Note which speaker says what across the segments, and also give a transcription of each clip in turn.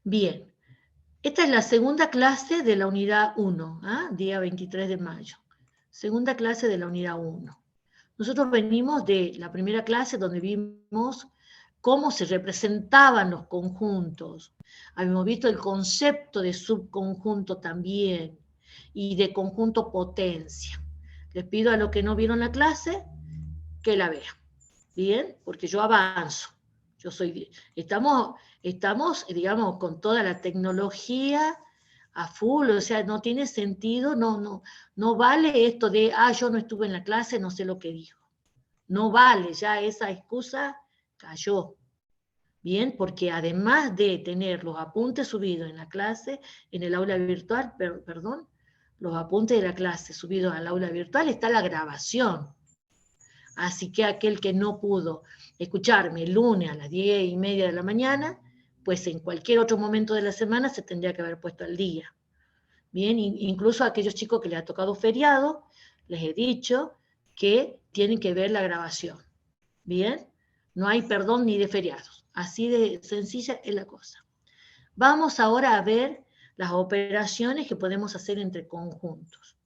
Speaker 1: Bien, esta es la segunda clase de la unidad 1, día 23 de mayo. Segunda clase de la unidad 1. Nosotros venimos de la primera clase donde vimos cómo se representaban los conjuntos. Habíamos visto el concepto de subconjunto también y de conjunto potencia. Les pido a los que no vieron la clase que la vean. Bien, porque yo avanzo. Estamos, digamos, con toda la tecnología a full, o sea, no tiene sentido, no vale esto de, yo no estuve en la clase, no sé lo que dijo. No vale, ya esa excusa cayó. Bien, porque además de tener los apuntes subidos en la clase, en el aula virtual, perdón, los apuntes de la clase subidos al aula virtual, está la grabación. Así que aquel que no pudo escucharme el lunes a las 10:30 de la mañana, pues en cualquier otro momento de la semana se tendría que haber puesto al día. Bien, incluso a aquellos chicos que les ha tocado feriado, les he dicho que tienen que ver la grabación. Bien, no hay perdón ni de feriados. Así de sencilla es la cosa. Vamos ahora a ver las operaciones que podemos hacer entre conjuntos.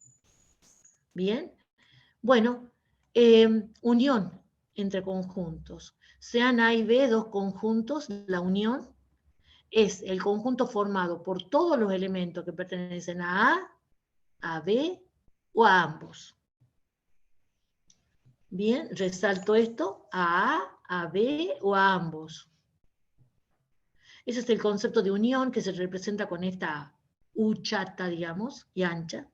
Speaker 1: Bien, bueno, unión entre conjuntos. Sean A y B dos conjuntos, la unión es el conjunto formado por todos los elementos que pertenecen a B o a ambos. Bien, resalto esto, a B o a ambos. Ese es el concepto de unión que se representa con esta U chata, digamos, y ancha.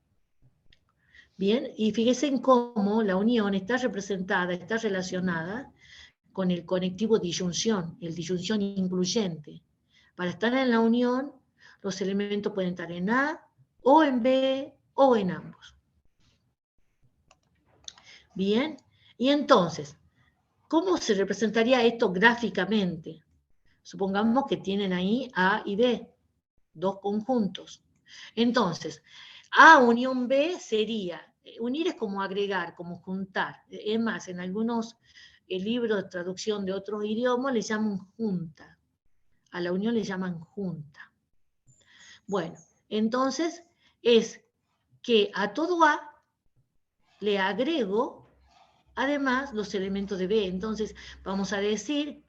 Speaker 1: Bien, y fíjense en cómo la unión está representada, está relacionada con el conectivo disyunción, el disyunción incluyente. Para estar en la unión, los elementos pueden estar en A, o en B, o en ambos. Bien, y entonces, ¿cómo se representaría esto gráficamente? Supongamos que tienen ahí A y B, dos conjuntos. Entonces, A unión B sería, unir es como agregar, como juntar. Es más, en algunos libros de traducción de otros idiomas le llaman junta. A la unión le llaman junta. Bueno, entonces es que a todo A le agrego además los elementos de B. Entonces vamos a decir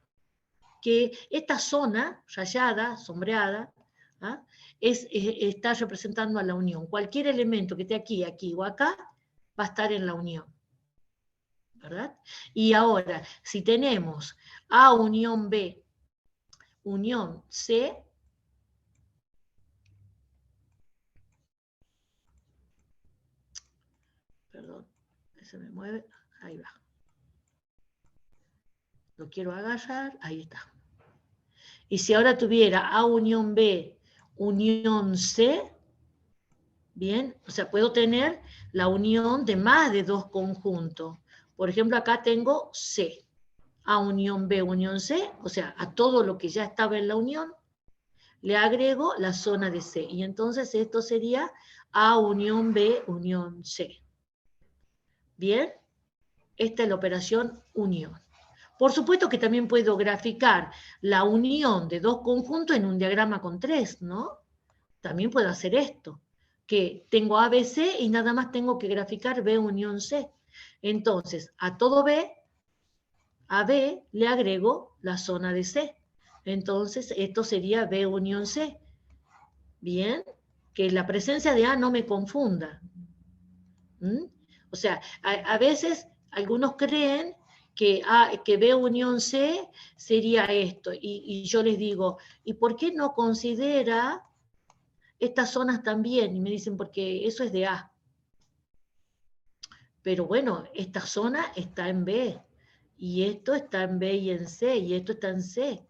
Speaker 1: que esta zona rayada, sombreada, está representando a la unión. Cualquier elemento que esté aquí, aquí o acá, va a estar en la unión. ¿Verdad? Y ahora, si tenemos A unión B, unión C, perdón, se me mueve, ahí va. Lo quiero agarrar, ahí está. Y si ahora tuviera A unión B, unión C, bien, o sea, puedo tener la unión de más de dos conjuntos. Por ejemplo, acá tengo C, A unión B, unión C, o sea, a todo lo que ya estaba en la unión, le agrego la zona de C. Y entonces esto sería A unión B, unión C. Bien, esta es la operación unión. Por supuesto que también puedo graficar la unión de dos conjuntos en un diagrama con tres, ¿no? También puedo hacer esto, que tengo ABC y nada más tengo que graficar B unión C. Entonces, a todo B, a B le agrego la zona de C. Entonces, esto sería B unión C. Bien, que la presencia de A no me confunda. O sea, a veces algunos creen que B unión C sería esto, y yo les digo, ¿y por qué no considera estas zonas también? Y me dicen, porque eso es de A. Pero bueno, esta zona está en B, y esto está en B y en C, y esto está en C.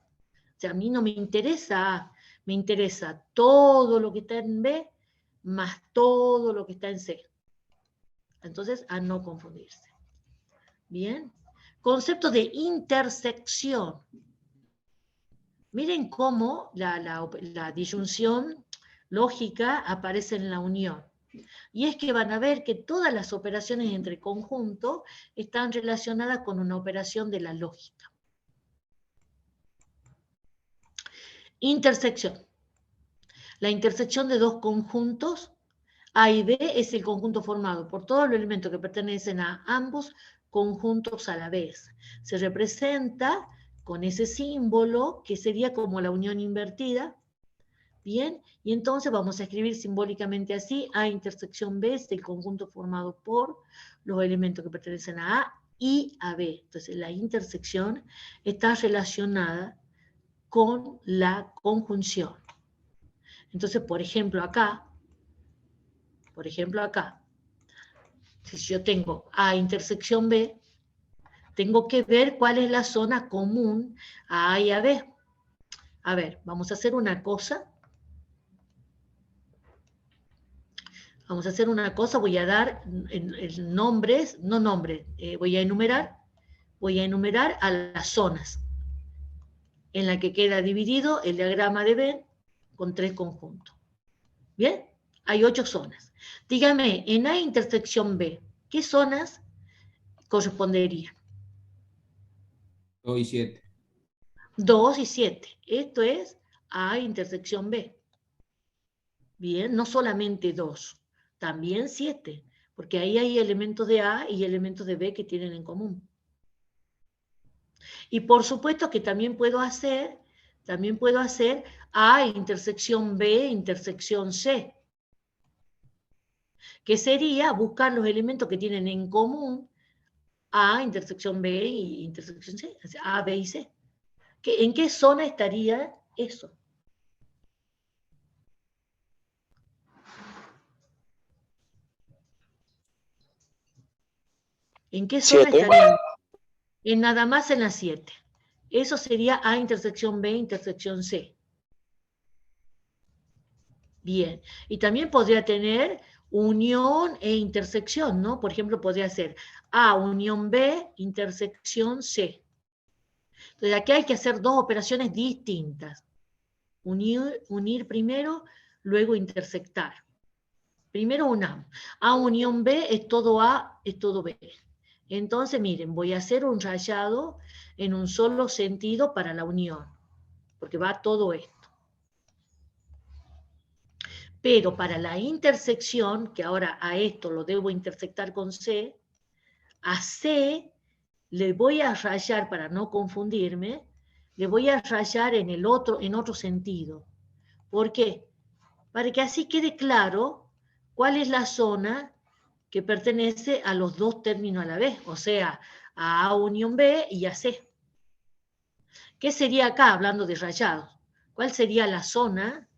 Speaker 1: O sea, a mí no me interesa A, me interesa todo lo que está en B, más todo lo que está en C. Entonces, a no confundirse. Bien. Concepto de intersección. Miren cómo la disyunción lógica aparece en la unión. Y es que van a ver que todas las operaciones entre conjuntos están relacionadas con una operación de la lógica. Intersección. La intersección de dos conjuntos A y B es el conjunto formado por todos los elementos que pertenecen a ambos conjuntos a la vez. Se representa con ese símbolo que sería como la unión invertida. Bien, y entonces vamos a escribir simbólicamente así: A intersección B es el conjunto formado por los elementos que pertenecen a A y a B. Entonces la intersección está relacionada con la conjunción. Entonces, por ejemplo, acá, si yo tengo A intersección B, tengo que ver cuál es la zona común a A y a B. A ver, vamos a hacer una cosa. Voy a dar nombres, no nombres, voy a enumerar a las zonas en la que queda dividido el diagrama de Venn con 3 conjuntos. ¿Bien? Hay 8 zonas. Dígame, en A intersección B, ¿qué zonas corresponderían?
Speaker 2: 2 y 7.
Speaker 1: 2 y 7. Esto es A intersección B. Bien, no solamente 2, también 7, porque ahí hay elementos de A y elementos de B que tienen en común. Y por supuesto que también puedo hacer A intersección B intersección C, que sería buscar los elementos que tienen en común A intersección B y intersección C, A, B y C. ¿En qué zona estaría eso? ¿En qué zona estarían? En nada más en la 7. Eso sería A intersección B intersección C. Bien. Y también podría tener unión e intersección, ¿no? Por ejemplo, podría ser A unión B intersección C. Entonces aquí hay que hacer 2 operaciones distintas. Unir primero, luego intersectar. Primero unamos. A unión B es todo A, es todo B. Entonces, miren, voy a hacer un rayado en un solo sentido para la unión, porque va todo esto. Pero para la intersección, que ahora a esto lo debo intersectar con C, a C le voy a rayar, para no confundirme, le voy a rayar en otro sentido. ¿Por qué? Para que así quede claro cuál es la zona que pertenece a los dos términos a la vez, o sea, a A unión B y a C. ¿Qué sería acá, hablando de rayados? ¿Cuál sería la zona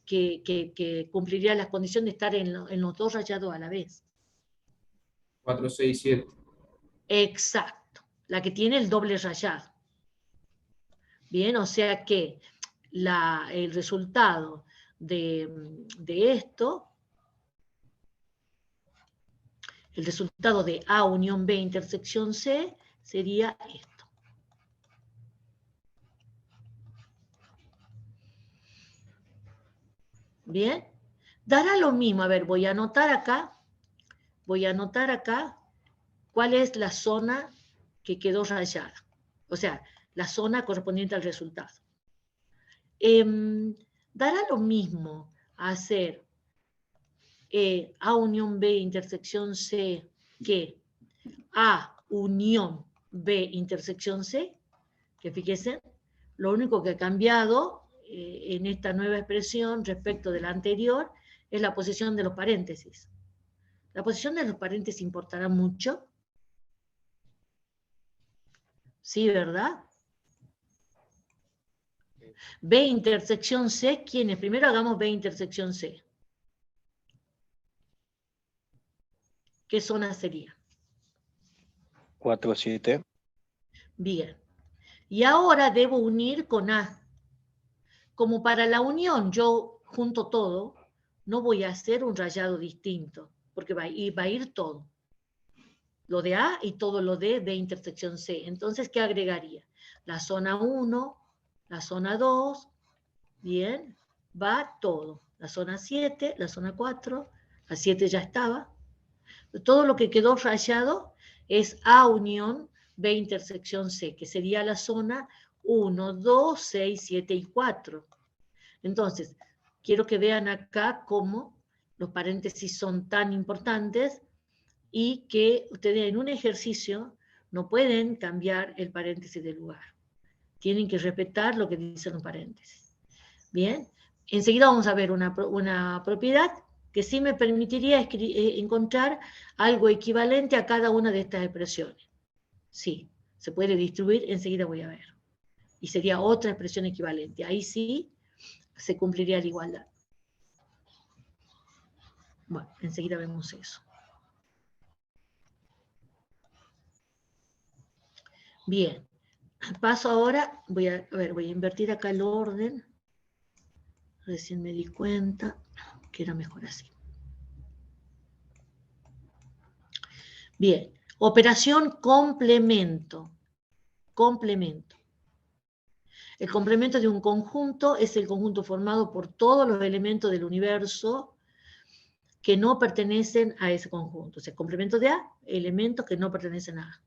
Speaker 1: que cumpliría las condiciones de estar en los dos rayados a la vez?
Speaker 2: 4, 6, 7.
Speaker 1: Exacto, la que tiene el doble rayado. Bien, o sea que el resultado de esto, el resultado de A unión B intersección C sería esto. Bien, dará lo mismo. A ver, voy a anotar acá cuál es la zona que quedó rayada. O sea, la zona correspondiente al resultado. Dará lo mismo hacer A unión B intersección C que A unión B intersección C, que fíjense, lo único que ha cambiado en esta nueva expresión respecto de la anterior es la posición de los paréntesis. La posición de los paréntesis importará mucho. Sí, ¿verdad? B intersección C, ¿quién es? Primero hagamos B intersección C. ¿Qué zona sería?
Speaker 3: 4, 7.
Speaker 1: Bien. Y ahora debo unir con A. Como para la unión yo junto todo, no voy a hacer un rayado distinto, porque va a ir todo. Lo de A y todo lo de B intersección C. Entonces, ¿qué agregaría? La zona 1, la zona 2, bien, va todo. La zona 7, la zona 4, la 7 ya estaba. Todo lo que quedó rayado es A unión B intersección C, que sería la zona 1, 2, 6, 7 y 4. Entonces, quiero que vean acá cómo los paréntesis son tan importantes y que ustedes en un ejercicio no pueden cambiar el paréntesis de lugar. Tienen que respetar lo que dicen los paréntesis. Bien, enseguida vamos a ver una propiedad que sí me permitiría encontrar algo equivalente a cada una de estas expresiones. Sí, se puede distribuir, enseguida voy a ver. Y sería otra expresión equivalente. Ahí sí se cumpliría la igualdad. Bueno, enseguida vemos eso. Bien, paso ahora, voy a invertir acá el orden. Recién me di cuenta que era mejor así. Bien, operación complemento. Complemento. El complemento de un conjunto es el conjunto formado por todos los elementos del universo que no pertenecen a ese conjunto. O sea, complemento de A, elementos que no pertenecen a A.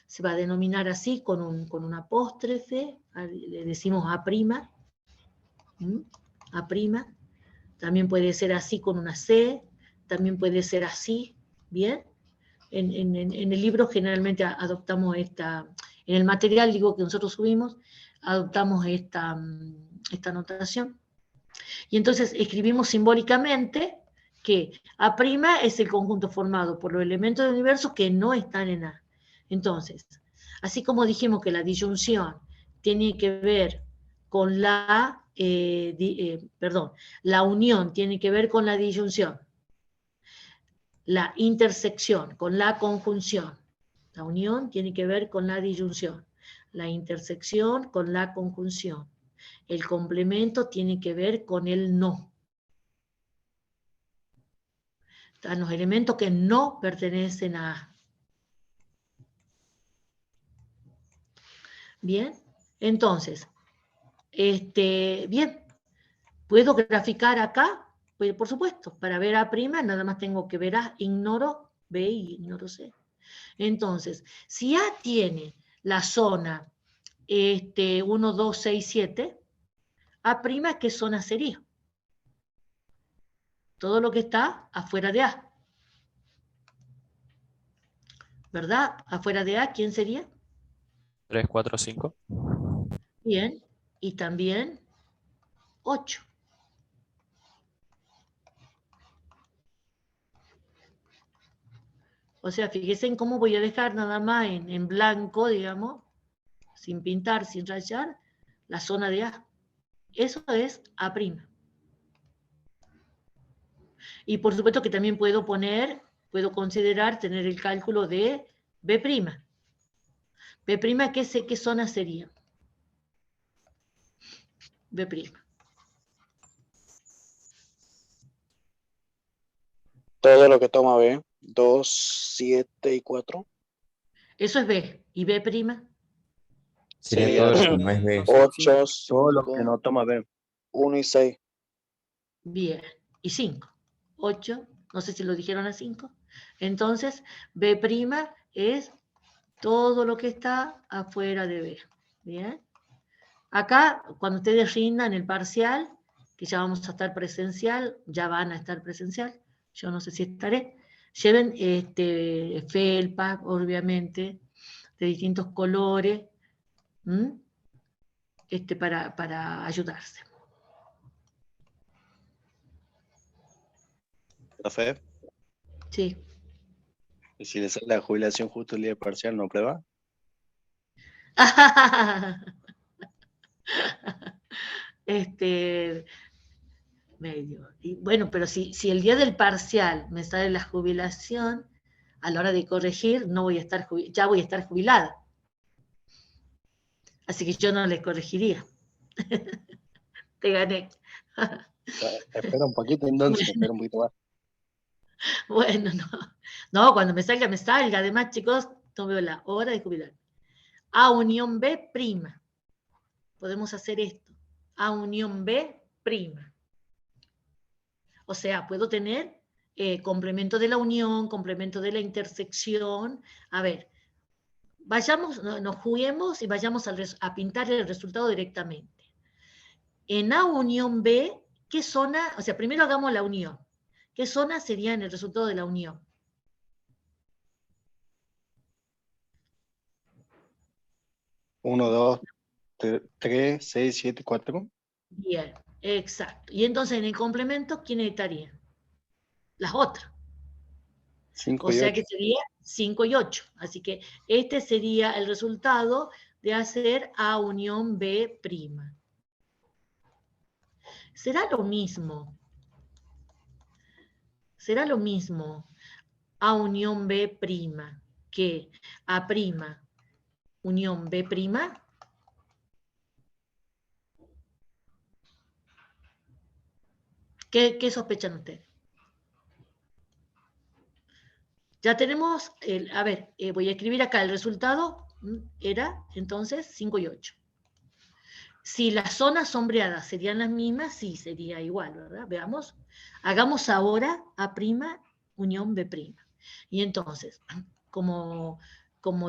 Speaker 1: Se va a denominar así con un apóstrofe, le decimos A'. A'. También puede ser así con una C, también puede ser así, ¿bien? En el libro generalmente adoptamos esta, en el material digo que nosotros subimos, adoptamos esta notación. Y entonces escribimos simbólicamente que A' es el conjunto formado por los elementos del universo que no están en A. Entonces, así como dijimos que la disyunción tiene que ver con la unión tiene que ver con la disyunción, la intersección con la conjunción, la unión tiene que ver con la disyunción, la intersección con la conjunción, el complemento tiene que ver con el no. Están los elementos que no pertenecen a A. Bien, entonces, bien, ¿puedo graficar acá? Pues, por supuesto, para ver A', nada más tengo que ver A, ignoro B y ignoro C. Entonces, si A tiene la zona 1, 2, 6, 7, A', ¿qué zona sería? Todo lo que está afuera de A. ¿Verdad? Afuera de A, ¿quién sería?
Speaker 4: 3, 4, 5.
Speaker 1: Bien, y también 8. O sea, fíjense en cómo voy a dejar nada más en blanco, digamos, sin pintar, sin rayar, la zona de A. Eso es A'. Y por supuesto que también puedo considerar tener el cálculo de B'. B', ¿qué zona sería? B'.
Speaker 3: Todo lo que toma B, 2, 7 y 4.
Speaker 1: Eso es B. ¿Y B'?
Speaker 2: Sería todo lo que no es B.
Speaker 3: 8,
Speaker 5: Todo lo
Speaker 3: 5,
Speaker 5: que no toma B.
Speaker 3: 1 y 6.
Speaker 1: Bien. Y 5. 8. No sé si lo dijeron a 5. Entonces, B' es todo lo que está afuera de B. Bien. Acá, cuando ustedes rindan el parcial, que ya vamos a estar presencial, ya van a estar presencial, yo no sé si estaré, lleven felpa, obviamente, de distintos colores, para ayudarse.
Speaker 5: ¿Profe?
Speaker 1: Sí.
Speaker 5: ¿Y si le sale la jubilación justo el día del parcial, no prueba?
Speaker 1: Medio. Y bueno, pero si el día del parcial me sale la jubilación, a la hora de corregir no voy a estar ya voy a estar jubilada. Así que yo no les corregiría. Te gané.
Speaker 5: Espera un poquito entonces, espera un poquito más.
Speaker 1: Bueno, no. No, cuando me salga, me salga. Además, chicos, no veo la hora de jubilar. A unión B'. Podemos hacer esto. A unión B'. O sea, puedo tener complemento de la unión, complemento de la intersección. A ver, nos juguemos y vayamos a pintar el resultado directamente. En A unión B, ¿qué zona? O sea, primero hagamos la unión. ¿Qué zona sería en el resultado de la unión?
Speaker 5: Uno, dos, tres, seis, siete, cuatro.
Speaker 1: Bien, exacto. Y entonces en el complemento, ¿quién estaría? Las otras.
Speaker 5: Cinco
Speaker 1: O
Speaker 5: y
Speaker 1: sea
Speaker 5: ocho.
Speaker 1: que sería 5 y 8. Así que este sería el resultado de hacer A unión B'. Será lo mismo. Será lo mismo A unión B' que A' unión B'. ¿Qué sospechan ustedes? Ya tenemos, a ver, voy a escribir acá el resultado, era entonces 5 y 8. Si las zonas sombreadas serían las mismas, sí, sería igual, ¿verdad? Veamos. Hagamos ahora A' unión B'. Y entonces, como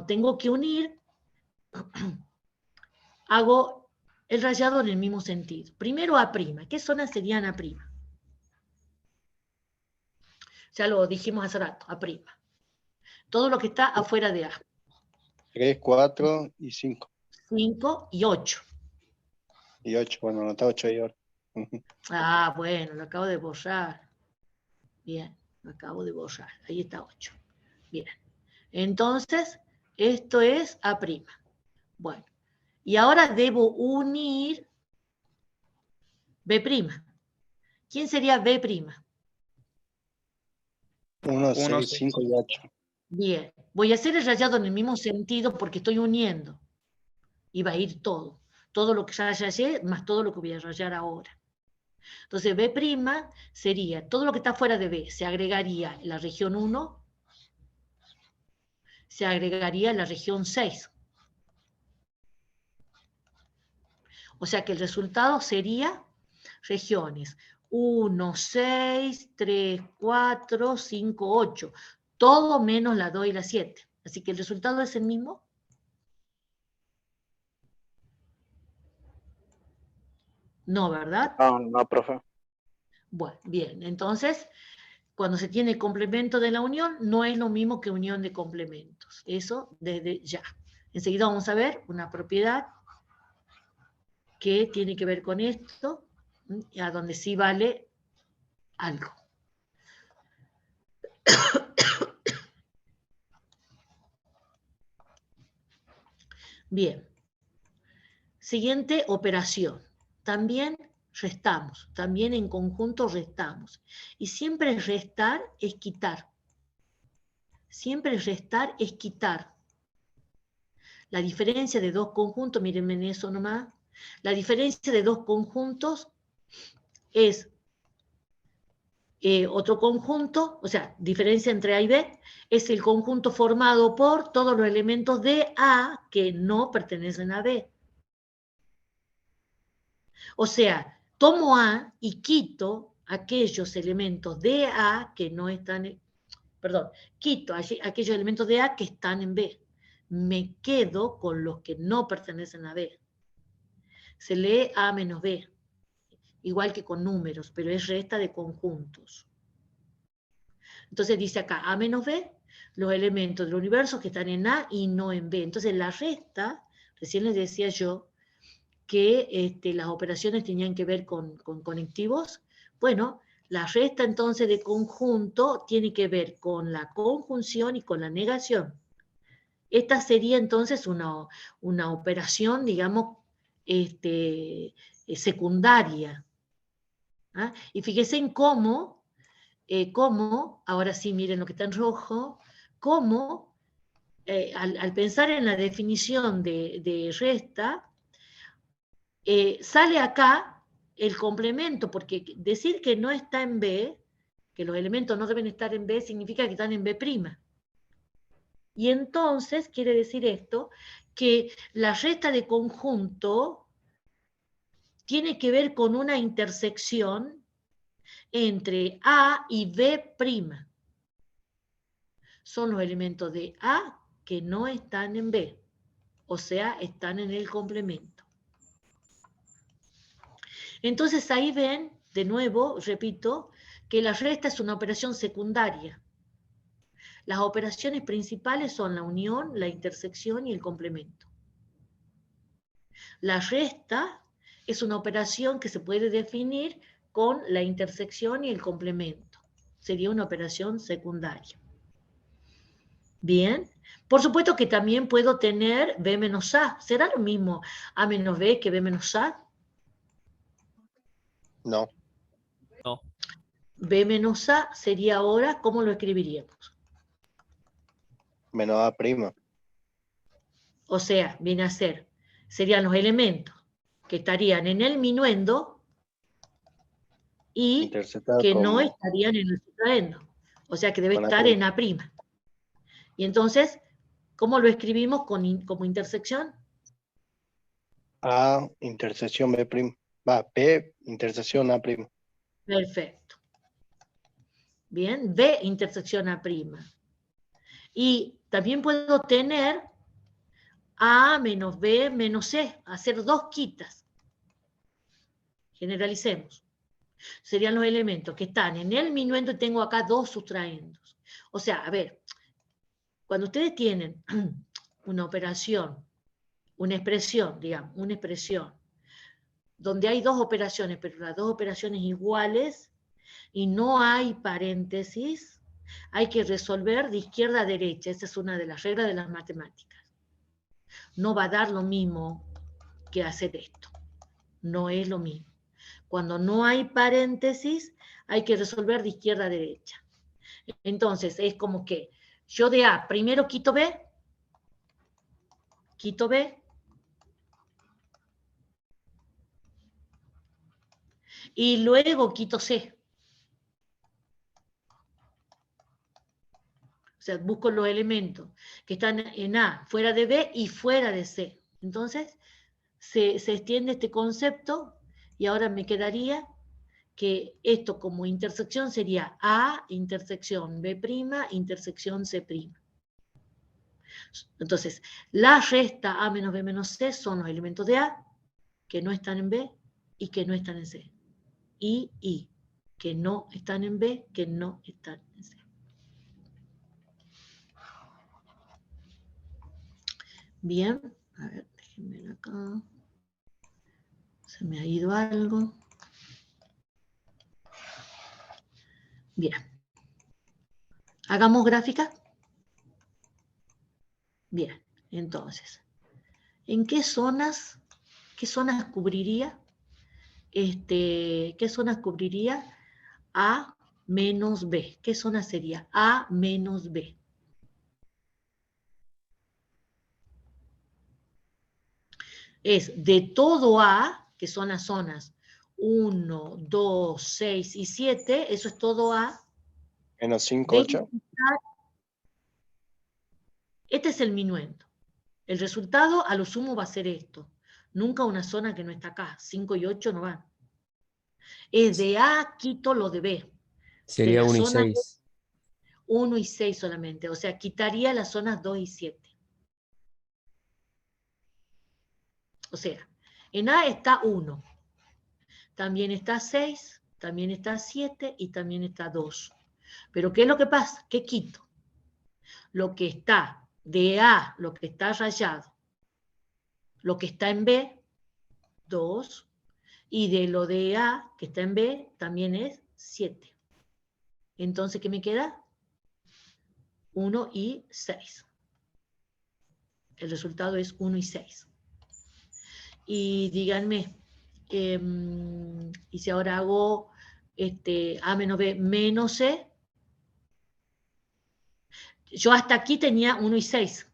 Speaker 1: tengo que unir, hago el rayado en el mismo sentido. Primero A'. ¿Qué zonas serían A'? Ya lo dijimos hace rato, A'. Todo lo que está afuera de A.
Speaker 5: 3, 4 y 5.
Speaker 1: 5 y 8.
Speaker 5: Y 8. Bueno, no está 8 ahí ahora.
Speaker 1: Ah, bueno, lo acabo de borrar. Bien, lo acabo de borrar. Ahí está 8. Bien. Entonces, esto es A'. Bueno, y ahora debo unir B'. ¿Quién sería B'?
Speaker 5: 1,
Speaker 4: 1,
Speaker 5: 6,
Speaker 4: 6.
Speaker 5: 5 y 8.
Speaker 1: Bien, voy a hacer el rayado en el mismo sentido porque estoy uniendo. Y va a ir todo. Todo lo que ya rayé, más todo lo que voy a rayar ahora. Entonces, B' sería, todo lo que está fuera de B, se agregaría en la región 1, se agregaría en la región 6. O sea que el resultado sería regiones 1, 6, 3, 4, 5, 8. Todo menos la 2 y la 7. Así que el resultado es el mismo. No, ¿verdad?
Speaker 3: No, no, profe.
Speaker 1: Bueno, bien. Entonces, cuando se tiene complemento de la unión, no es lo mismo que unión de complementos. Eso desde ya. Enseguida vamos a ver una propiedad que tiene que ver con esto, a donde sí vale algo. Bien. Siguiente operación. También restamos, también en conjunto restamos. Y siempre restar es quitar. Siempre restar es quitar. La diferencia de dos conjuntos, mírenme en eso nomás, la diferencia de dos conjuntos es otro conjunto, o sea, diferencia entre A y B, es el conjunto formado por todos los elementos de A que no pertenecen a B. O sea, tomo A y quito aquellos elementos de A que no están, perdón, quito aquellos elementos de A que están en B. Me quedo con los que no pertenecen a B. Se lee A menos B, igual que con números, pero es resta de conjuntos. Entonces dice acá A menos B, los elementos del universo que están en A y no en B. Entonces la resta, recién les decía yo, que las operaciones tenían que ver con conectivos. Bueno, la resta entonces de conjunto tiene que ver con la conjunción y con la negación. Esta sería entonces una operación, digamos, secundaria. ¿Ah? Y fíjense en cómo, ahora sí miren lo que está en rojo, cómo al pensar en la definición de resta, sale acá el complemento, porque decir que no está en B, que los elementos no deben estar en B, significa que están en B'. Y entonces quiere decir esto, que la resta de conjunto tiene que ver con una intersección entre A y B'. Son los elementos de A que no están en B, o sea, están en el complemento. Entonces ahí ven de nuevo, repito, que la resta es una operación secundaria. Las operaciones principales son la unión, la intersección y el complemento. La resta es una operación que se puede definir con la intersección y el complemento. Sería una operación secundaria. Bien. Por supuesto que también puedo tener B menos A. ¿Será lo mismo A menos B que B menos A?
Speaker 3: No.
Speaker 4: No.
Speaker 1: B menos A sería ahora, ¿cómo lo escribiríamos?
Speaker 3: Menos A prima.
Speaker 1: O sea, viene a ser, serían los elementos que estarían en el minuendo y
Speaker 3: Interceptado
Speaker 1: que no
Speaker 3: con,
Speaker 1: estarían en el supraendo. O sea que debe
Speaker 3: con A
Speaker 1: estar
Speaker 3: prima.
Speaker 1: en A'. Y entonces, ¿cómo lo escribimos como intersección?
Speaker 3: A intersección B prima. Va, B intersección A prima.
Speaker 1: Perfecto. Bien, B intersección A'. Y también puedo tener A menos B menos C, hacer dos quitas. Generalicemos. Serían los elementos que están en el minuendo y tengo acá dos sustraendos. O sea, a ver, cuando ustedes tienen una operación, una expresión, digamos, una expresión, donde hay dos operaciones, pero las dos operaciones iguales y no hay paréntesis, hay que resolver de izquierda a derecha. Esa es una de las reglas de las matemáticas. No va a dar lo mismo que hacer esto. No es lo mismo. Cuando no hay paréntesis, hay que resolver de izquierda a derecha. Entonces, es como que yo de A primero quito B, y luego quito C. O sea, busco los elementos que están en A, fuera de B y fuera de C. Entonces, se extiende este concepto y ahora me quedaría que esto como intersección sería A intersección B', intersección C'. Entonces, la resta A menos B menos C son los elementos de A que no están en B y que no están en C. Y que no están en B, que no están en C. Bien, a ver, déjenme ver acá. Se me ha ido algo. Bien. ¿Hagamos gráfica? Bien, entonces, ¿en qué zonas cubriría? ¿Qué zonas cubriría A menos B? ¿Qué zona sería A menos B? Es de todo A, que son las zonas 1, 2, 6 y 7, eso es todo A.
Speaker 3: Menos 5, 8.
Speaker 1: Este es el minuendo. El resultado a lo sumo va a ser esto. Nunca una zona que no está acá. 5 y 8 no van. Es de A, quito lo de B.
Speaker 2: Sería
Speaker 1: la
Speaker 2: 1 y
Speaker 1: zona
Speaker 2: 6.
Speaker 1: 1 y 6 solamente. O sea, quitaría las zonas 2 y 7. O sea, en A está 1. También está 6, también está 7 y también está 2. Pero ¿qué es lo que pasa? ¿Qué quito? Lo que está de A, lo que está rayado, lo que está en B, 2, y de lo de A, que está en B, también es 7. Entonces, ¿qué me queda? 1 y 6. El resultado es 1 y 6. Y díganme, y si ahora hago A menos B menos C, yo hasta aquí tenía 1 y 6.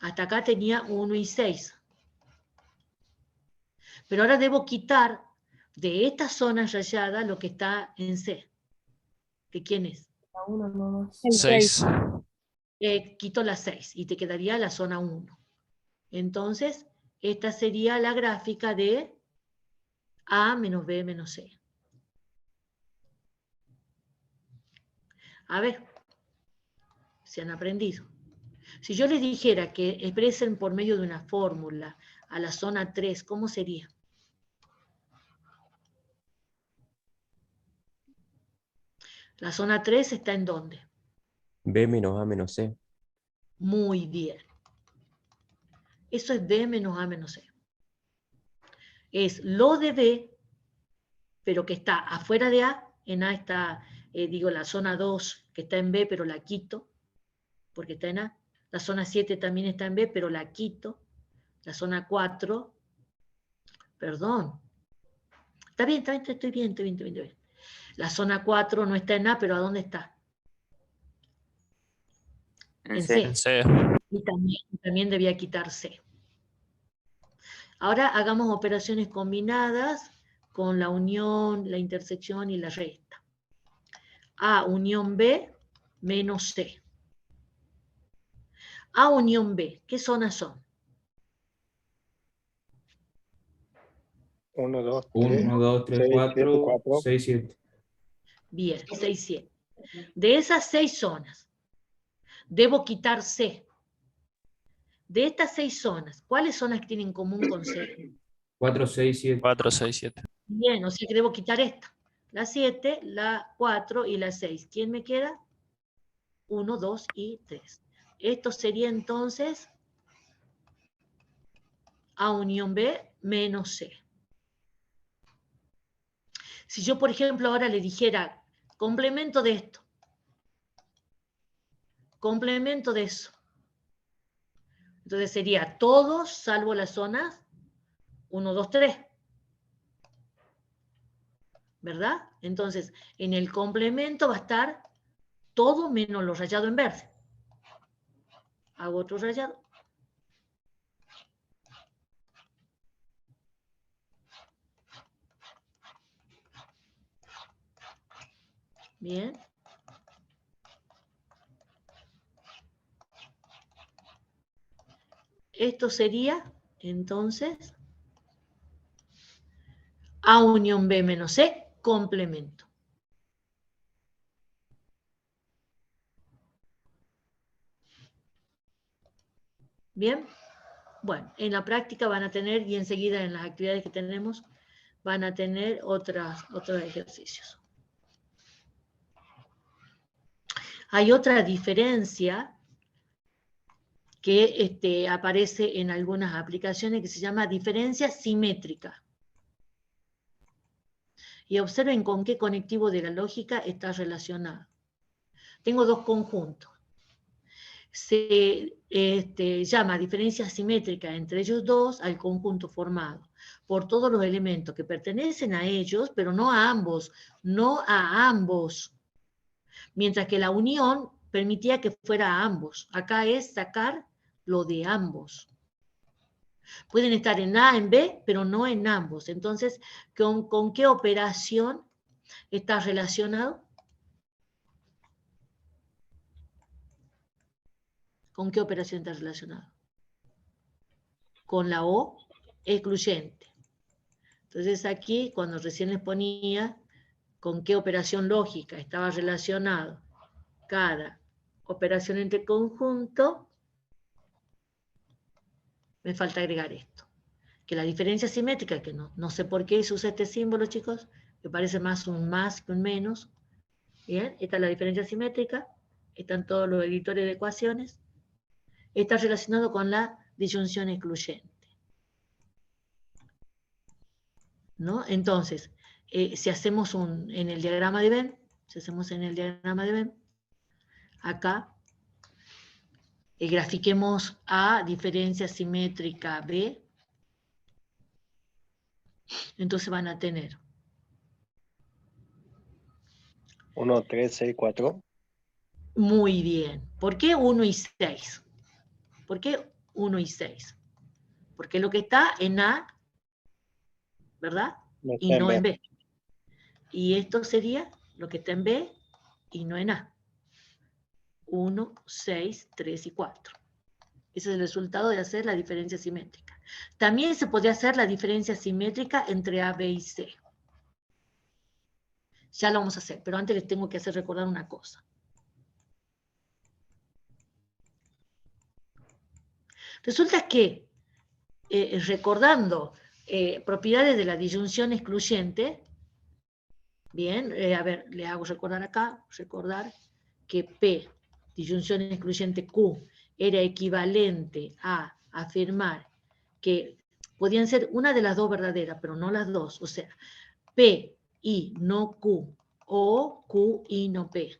Speaker 1: Hasta acá tenía 1 y 6. Pero ahora debo quitar de esta zona rayada lo que está en C. ¿De quién es?
Speaker 6: El
Speaker 4: 6.
Speaker 1: Quito la 6 y te quedaría la zona 1. Entonces, esta sería la gráfica de A menos B menos C. A ver, si han aprendido. Si yo les dijera que expresen por medio de una fórmula a la zona 3, ¿cómo sería? La zona 3 está ¿en dónde?
Speaker 2: B menos A menos C.
Speaker 1: Muy bien. Eso es B menos A menos C. Es lo de B, pero que está afuera de A. En A está, digo, la zona 2, que está en B, pero la quito, porque está en A. La zona 7 también está en B, pero la quito. La zona 4, perdón. Está bien, estoy bien. La zona 4 no está en A, pero ¿a dónde está? En C.
Speaker 4: En C.
Speaker 1: Y también debía quitar C. Ahora hagamos operaciones combinadas con la unión, la intersección y la resta. A unión B menos C. A unión B, ¿qué zonas son?
Speaker 3: 1, 2,
Speaker 2: 1, 2, 3, 4, 6, 7.
Speaker 1: Bien, 6, 7. De esas 6 zonas, debo quitar C. De estas 6 zonas, ¿cuáles son las que tienen en común con C?
Speaker 2: 4, 6, 7.
Speaker 4: 4, 6, 7.
Speaker 1: Bien, o sea que debo quitar esta. La 7, la 4 y la 6. ¿Quién me queda? 1, 2 y 3. Esto sería entonces A unión B menos C. Si yo, por ejemplo, ahora le dijera complemento de esto, complemento de eso, entonces sería todos salvo las zonas 1, 2, 3. ¿Verdad? Entonces, en el complemento va a estar todo menos lo rayado en verde. Hago otro rayado. Bien. Esto sería, entonces, A unión B menos C, complemento. Bien. Bueno, en la práctica van a tener, y enseguida en las actividades que tenemos, van a tener otros ejercicios. Hay otra diferencia que aparece en algunas aplicaciones que se llama diferencia simétrica. Y observen con qué conectivo de la lógica está relacionado. Tengo dos conjuntos. Se llama diferencia simétrica entre ellos dos al conjunto formado por todos los elementos que pertenecen a ellos, pero no a ambos, Mientras que la unión permitía que fuera a ambos. Acá es sacar lo de ambos. Pueden estar en A, en B, pero no en ambos. Entonces, ¿con qué operación está relacionado? ¿Con qué operación está relacionado? Con la O excluyente. Entonces aquí, cuando recién les ponía con qué operación lógica estaba relacionado cada operación entre conjunto, me falta agregar esto. Que la diferencia simétrica, que no sé por qué se usa este símbolo, chicos, me parece más un más que un menos. Bien, esta es la diferencia simétrica, están todos los editores de ecuaciones, está relacionado con la disyunción excluyente. ¿No? Entonces, si hacemos en el diagrama de Venn, acá grafiquemos A, diferencia simétrica B, entonces van a tener
Speaker 3: 1, 3, 6, 4.
Speaker 1: muy bien. ¿Por qué 1 y 6? ¿Por qué 1 y 6? Porque lo que está en A, ¿verdad?
Speaker 3: No
Speaker 1: Y
Speaker 3: está
Speaker 1: no
Speaker 3: en
Speaker 1: en
Speaker 3: B.
Speaker 1: B. Y esto sería lo que está en B y no en A. 1, 6, 3 y 4. Ese es el resultado de hacer la diferencia simétrica. También se podría hacer la diferencia simétrica entre A, B y C. Ya lo vamos a hacer, pero antes les tengo que hacer recordar una cosa. Resulta que, recordando propiedades de la disyunción excluyente, Bien, a ver, les hago recordar acá, recordar que P, disyunción excluyente Q, era equivalente a afirmar que podían ser una de las dos verdaderas, pero no las dos. O sea, P y no Q, o Q y no P.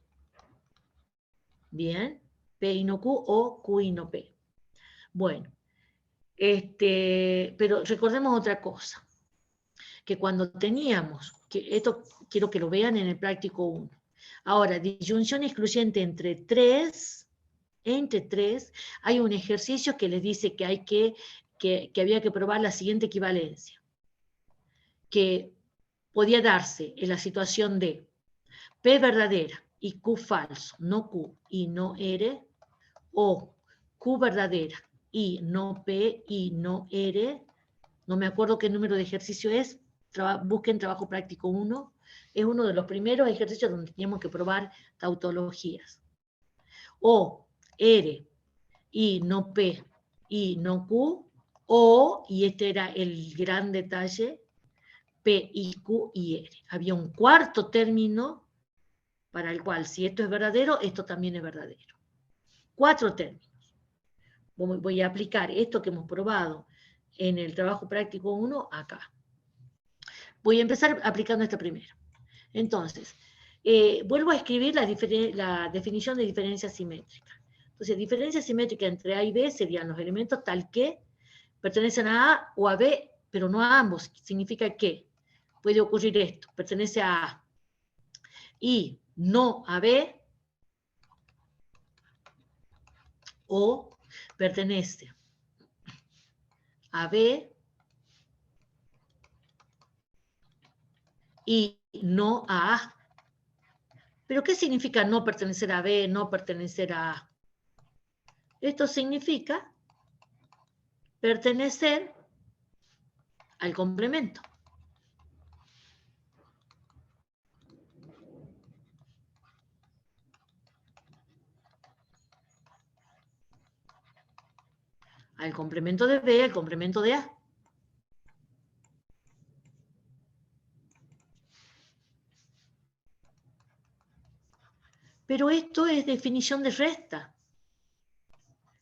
Speaker 1: Bien, P y no Q, o Q y no P. Bueno, pero recordemos otra cosa, que cuando teníamos, que esto quiero que lo vean en el práctico 1. Ahora, disyunción excluyente entre 3, hay un ejercicio que les dice que había que probar la siguiente equivalencia, que podía darse en la situación de P verdadera y Q falso, no Q y no R, o Q verdadera y no P y no R, no me acuerdo qué número de ejercicio es, busquen trabajo práctico 1, es uno de los primeros ejercicios donde teníamos que probar tautologías. O R y no P y no Q, o, y este era el gran detalle, P y Q y R. Había un cuarto término para el cual, si esto es verdadero, esto también es verdadero. 4 términos. Voy a aplicar esto que hemos probado en el trabajo práctico 1 acá. Voy a empezar aplicando esta primera. Entonces, vuelvo a escribir la definición de diferencia simétrica. Entonces, diferencia simétrica entre A y B serían los elementos tal que pertenecen a A o a B, pero no a ambos. Significa que puede ocurrir esto, pertenece a A y no a B, o pertenece a B y no a A. ¿Pero qué significa no pertenecer a B, no pertenecer a A? Esto significa pertenecer al complemento. Al complemento de B, al complemento de A. Pero esto es definición de resta.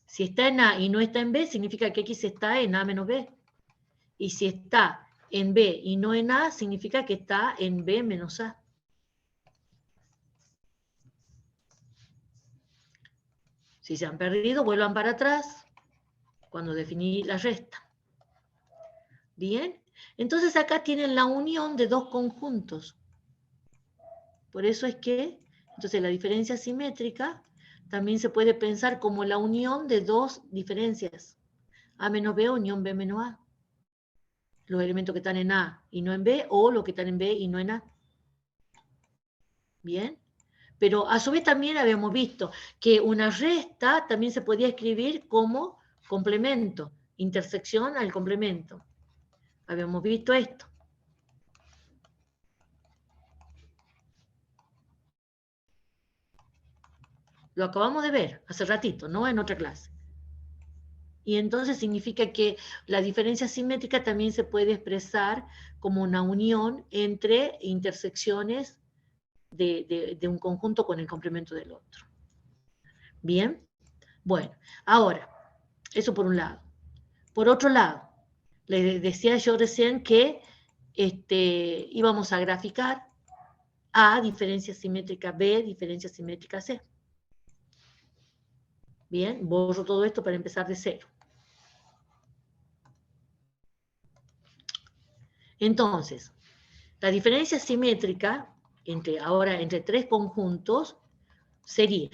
Speaker 1: Si está en A y no está en B, significa que X está en A menos B. Y si está en B y no en A, significa que está en B menos A. Si se han perdido, vuelvan para atrás cuando definí la resta. Bien, entonces acá tienen la unión de dos conjuntos. Por eso es que, entonces la diferencia simétrica también se puede pensar como la unión de dos diferencias. A menos B, unión B menos A. Los elementos que están en A y no en B, o los que están en B y no en A. Bien, pero a su vez también habíamos visto que una resta también se podía escribir como complemento, intersección al complemento. Habíamos visto esto. Lo acabamos de ver hace ratito, ¿no? En otra clase. Y entonces significa que la diferencia simétrica también se puede expresar como una unión entre intersecciones de un conjunto con el complemento del otro. Bien, bueno, ahora, eso por un lado. Por otro lado, les decía yo recién que íbamos a graficar A, diferencia simétrica B, diferencia simétrica C. Bien, borro todo esto para empezar de cero. Entonces, la diferencia simétrica entre tres conjuntos sería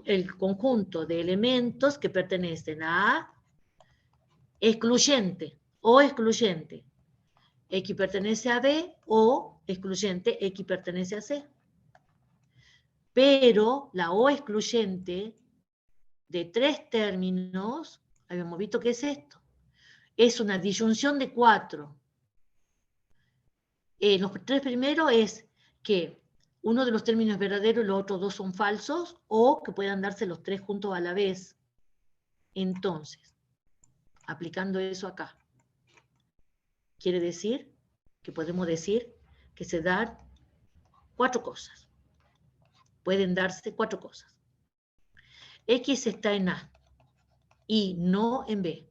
Speaker 1: el conjunto de elementos que pertenecen a A excluyente o excluyente. X pertenece a B o excluyente X pertenece a C. Pero la O excluyente de tres términos, habíamos visto que es esto, es una disyunción de 4. Los tres primeros es que uno de los términos es verdadero y los otros dos son falsos, o que puedan darse los tres juntos a la vez. Entonces, aplicando eso acá, quiere decir que podemos decir que se dan 4 cosas. Pueden darse 4 cosas. X está en A y no en B.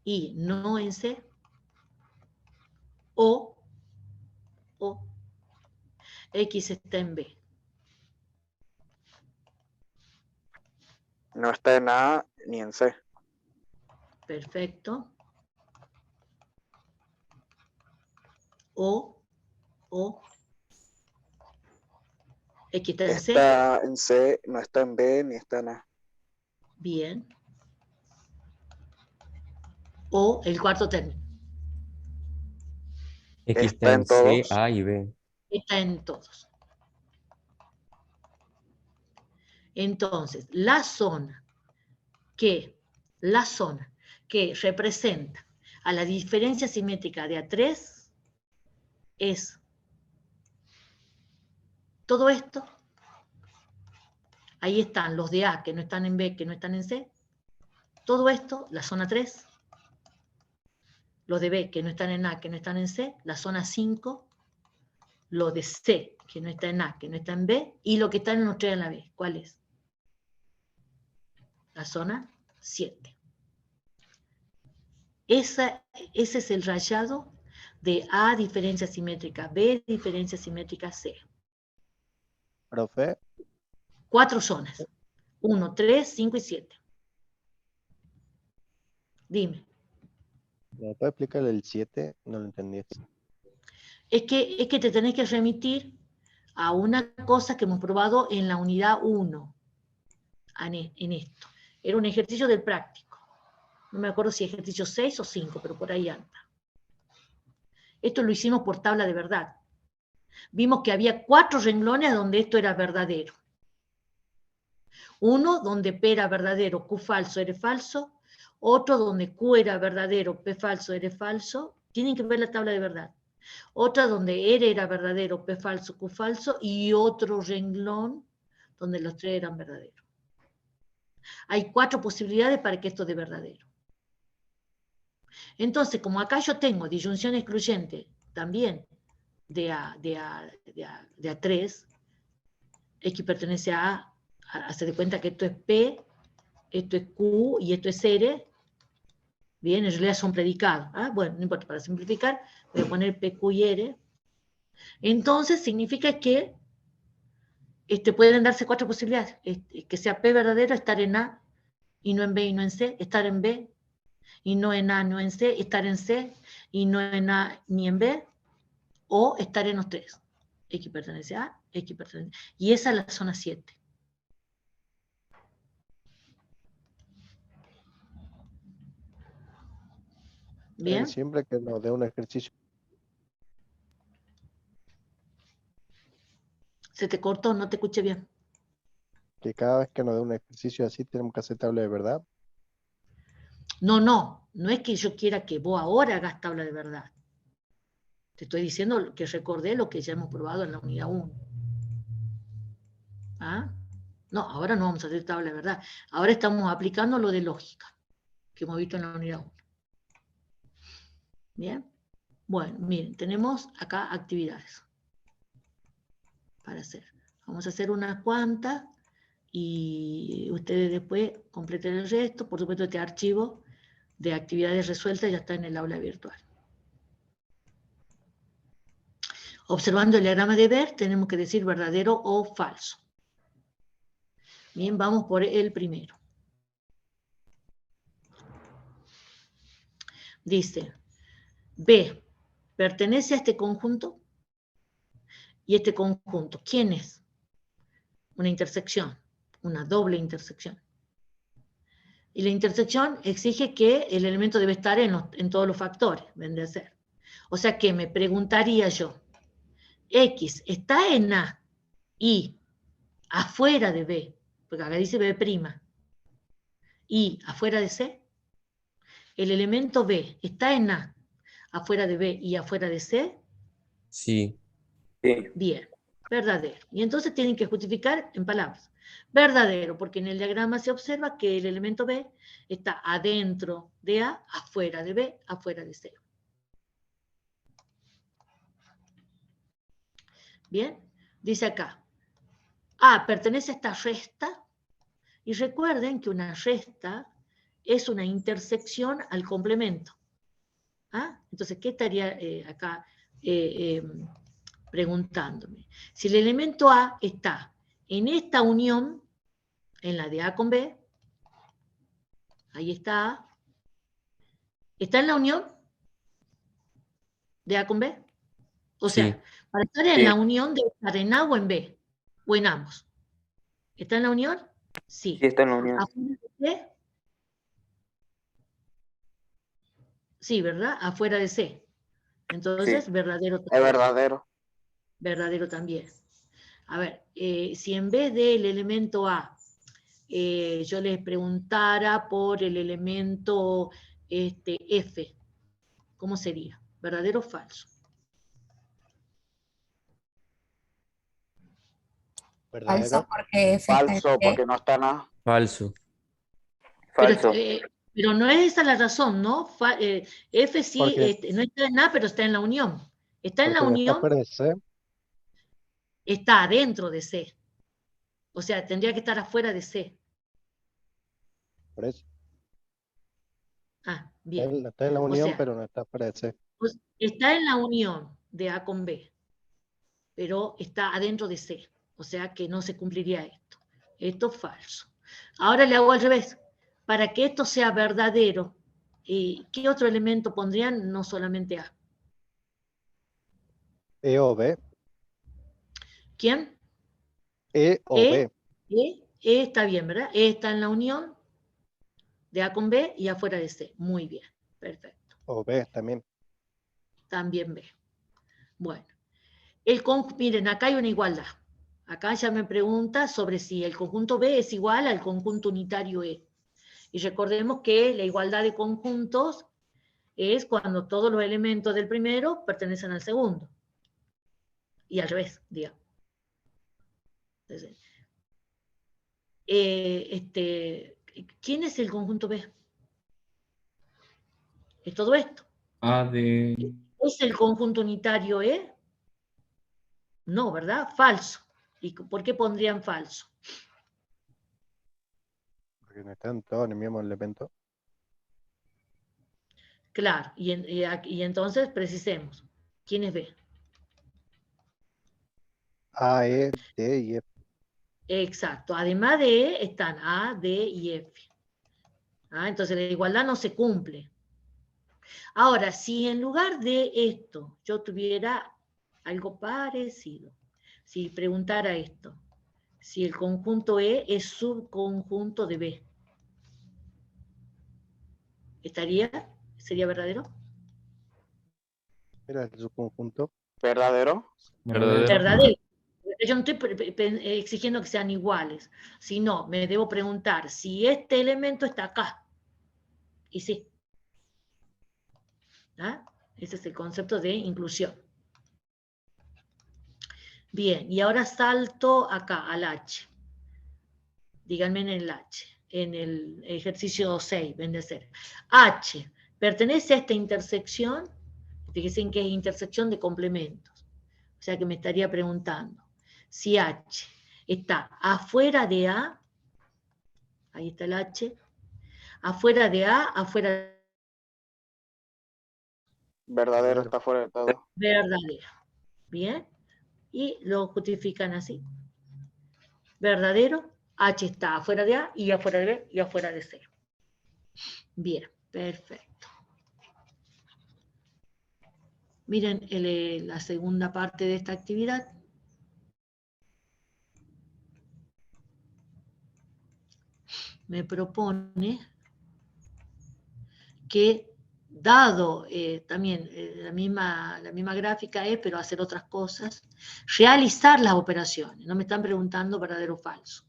Speaker 1: Y no en C. O X está en B.
Speaker 3: No está en A ni en C.
Speaker 1: Perfecto. O X está en C.
Speaker 3: Está en C, no está en B ni está en A.
Speaker 1: Bien. O el cuarto término.
Speaker 2: X
Speaker 3: Está
Speaker 2: está
Speaker 3: en
Speaker 2: en C,
Speaker 3: todos.
Speaker 2: A y B.
Speaker 1: Está en todos. Entonces, la zona que representa a la diferencia simétrica de A3 es todo esto. Ahí están los de A que no están en B, que no están en C. Todo esto, la zona 3. Los de B que no están en A, que no están en C. La zona 5. Los de C que no está en A, que no está en B. Y lo que está en los 3 en la B. ¿Cuál es? La zona 7. Ese es el rayado de A diferencia simétrica B, diferencia simétrica C.
Speaker 6: Profe,
Speaker 1: 4 zonas. 1, 3, 5 y 7. Dime.
Speaker 6: ¿me puede explicar el 7? No lo entendí.
Speaker 1: Es que te tenés que remitir a una cosa que hemos probado en la unidad 1. En esto. Era un ejercicio del práctico. No me acuerdo si ejercicio 6 o 5, pero por ahí anda. Esto lo hicimos por tabla de verdad. Vimos que había 4 renglones donde esto era verdadero. Uno donde P era verdadero, Q falso, R falso. Otro donde Q era verdadero, P falso, R falso. Tienen que ver la tabla de verdad. Otra donde R era verdadero, P falso, Q falso. Y otro renglón donde los 3 eran verdaderos. Hay 4 posibilidades para que esto dé verdadero. Entonces, como acá yo tengo disyunción excluyente también de A3, X pertenece a A, hace de cuenta que esto es P, esto es Q y esto es R. Bien, en realidad son predicados. Bueno, no importa, para simplificar, voy a poner P, Q y R. Entonces, significa que pueden darse 4 posibilidades. Que sea P verdadero, estar en A, y no en B y no en C, estar en B, y no en A, no en C, estar en C, y no en A ni en B, o estar en los 3. X pertenece a A, X pertenece a... Y esa es la zona 7. ¿Bien?
Speaker 6: Siempre que nos dé un ejercicio,
Speaker 1: Se te cortó, no te escuché bien.
Speaker 6: que cada vez que nos dé un ejercicio así tenemos que hacer tabla de verdad.
Speaker 1: No es que yo quiera que vos ahora hagas tabla de verdad. Te estoy diciendo que recordé lo que ya hemos probado en la unidad 1. No, ahora no vamos a hacer tabla de verdad. Ahora estamos aplicando lo de lógica que hemos visto en la unidad 1. ¿Bien? Bueno, miren, tenemos acá actividades para hacer. Vamos a hacer unas cuantas y ustedes después completen el resto. Por supuesto, este archivo de actividades resueltas ya está en el aula virtual. Observando el diagrama de ver, tenemos que decir verdadero o falso. Bien, vamos por el primero. Dice, B pertenece a este conjunto y este conjunto. ¿Quién es? Una intersección, una doble intersección. Y la intersección exige que el elemento debe estar en todos los factores, vendría a ser. O sea que me preguntaría yo, X está en A y afuera de B, porque acá dice B', y afuera de C, el elemento B está en A, afuera de B y afuera de C.
Speaker 2: Sí.
Speaker 1: Bien, verdadero. Y entonces tienen que justificar en palabras. Verdadero, porque en el diagrama se observa que el elemento B está adentro de A, afuera de B, afuera de C. Bien, dice acá, A pertenece a esta resta, y recuerden que una resta es una intersección al complemento. ¿Ah? Entonces, ¿qué estaría acá preguntándome? Si el elemento A está en esta unión, en la de A con B, ahí está A, ¿está en la unión de A con B? O
Speaker 2: Sí.
Speaker 1: sea, para estar en
Speaker 3: Sí.
Speaker 1: la unión debe estar en A o en B, o en ambos. ¿Está en la unión? Sí.
Speaker 7: Sí, está en la unión.
Speaker 1: ¿Afuera de C? Sí, ¿verdad? Afuera de C. Entonces,
Speaker 7: Sí.
Speaker 1: verdadero
Speaker 3: Es
Speaker 1: también.
Speaker 3: verdadero.
Speaker 1: Verdadero también. A ver, si en vez del elemento A, yo les preguntara por el elemento F, ¿cómo sería? ¿Verdadero o falso?
Speaker 6: ¿Verdadero?
Speaker 8: Falso porque F está en
Speaker 3: Falso,
Speaker 8: C.
Speaker 3: porque no está nada.
Speaker 2: Falso.
Speaker 7: Falso.
Speaker 1: Pero no es esa la razón, ¿no? F sí
Speaker 6: Porque,
Speaker 1: no está en A, pero está en la unión. Está en la
Speaker 6: porque no está
Speaker 1: unión,
Speaker 6: fuera de C,
Speaker 1: está adentro de C. O sea, tendría que estar afuera de C.
Speaker 6: por eso.
Speaker 1: Ah, bien.
Speaker 6: Está en la
Speaker 1: O
Speaker 6: unión,
Speaker 1: sea,
Speaker 6: pero no está fuera de C.
Speaker 1: pues, está en la unión de A con B, pero está adentro de C. O sea que no se cumpliría esto. Esto es falso. Ahora le hago al revés. Para que esto sea verdadero, ¿qué otro elemento pondrían? No solamente A.
Speaker 6: E o B.
Speaker 1: ¿Quién?
Speaker 6: E o
Speaker 1: E,
Speaker 6: B.
Speaker 1: E está bien, ¿verdad? E está en la unión de A con B y afuera de C. Muy bien, perfecto.
Speaker 6: O B también.
Speaker 1: También B. Bueno, miren, acá hay una igualdad. Acá ya me pregunta sobre si el conjunto B es igual al conjunto unitario E. Y recordemos que la igualdad de conjuntos es cuando todos los elementos del primero pertenecen al segundo. Y al revés, digamos. Entonces, ¿quién es el conjunto B? Es todo esto.
Speaker 2: A de...
Speaker 1: ¿Es el conjunto unitario E? No, ¿verdad? Falso. ¿Y por qué pondrían falso?
Speaker 6: Porque no están todos en el mismo elemento.
Speaker 1: Claro, y entonces precisemos. ¿Quién es B?
Speaker 6: A, E, D y F.
Speaker 1: Exacto. Además de E están A, D y F. Entonces la igualdad no se cumple. Ahora, si en lugar de esto yo tuviera algo parecido, si preguntara esto, si el conjunto E es subconjunto de B, ¿sería verdadero?
Speaker 6: Era el subconjunto.
Speaker 3: ¿Verdadero?
Speaker 4: Verdadero.
Speaker 1: Verdadero. Yo no estoy exigiendo que sean iguales, sino me debo preguntar si este elemento está acá. Y sí. Ese es el concepto de inclusión. Bien, y ahora salto acá al H. Díganme en el H, en el ejercicio 6, ven de ser. H, ¿pertenece a esta intersección? Fíjense que es intersección de complementos. O sea que me estaría preguntando si H está afuera de A, ahí está el H, afuera de A, afuera de
Speaker 3: Verdadero, está fuera de todo.
Speaker 1: verdadero. Bien, y lo justifican así. Verdadero, H está afuera de A y afuera de B y afuera de C. Bien, perfecto. Miren la segunda parte de esta actividad. Me propone que, dado también la misma gráfica pero hacer otras cosas, realizar las operaciones. No me están preguntando verdadero o falso.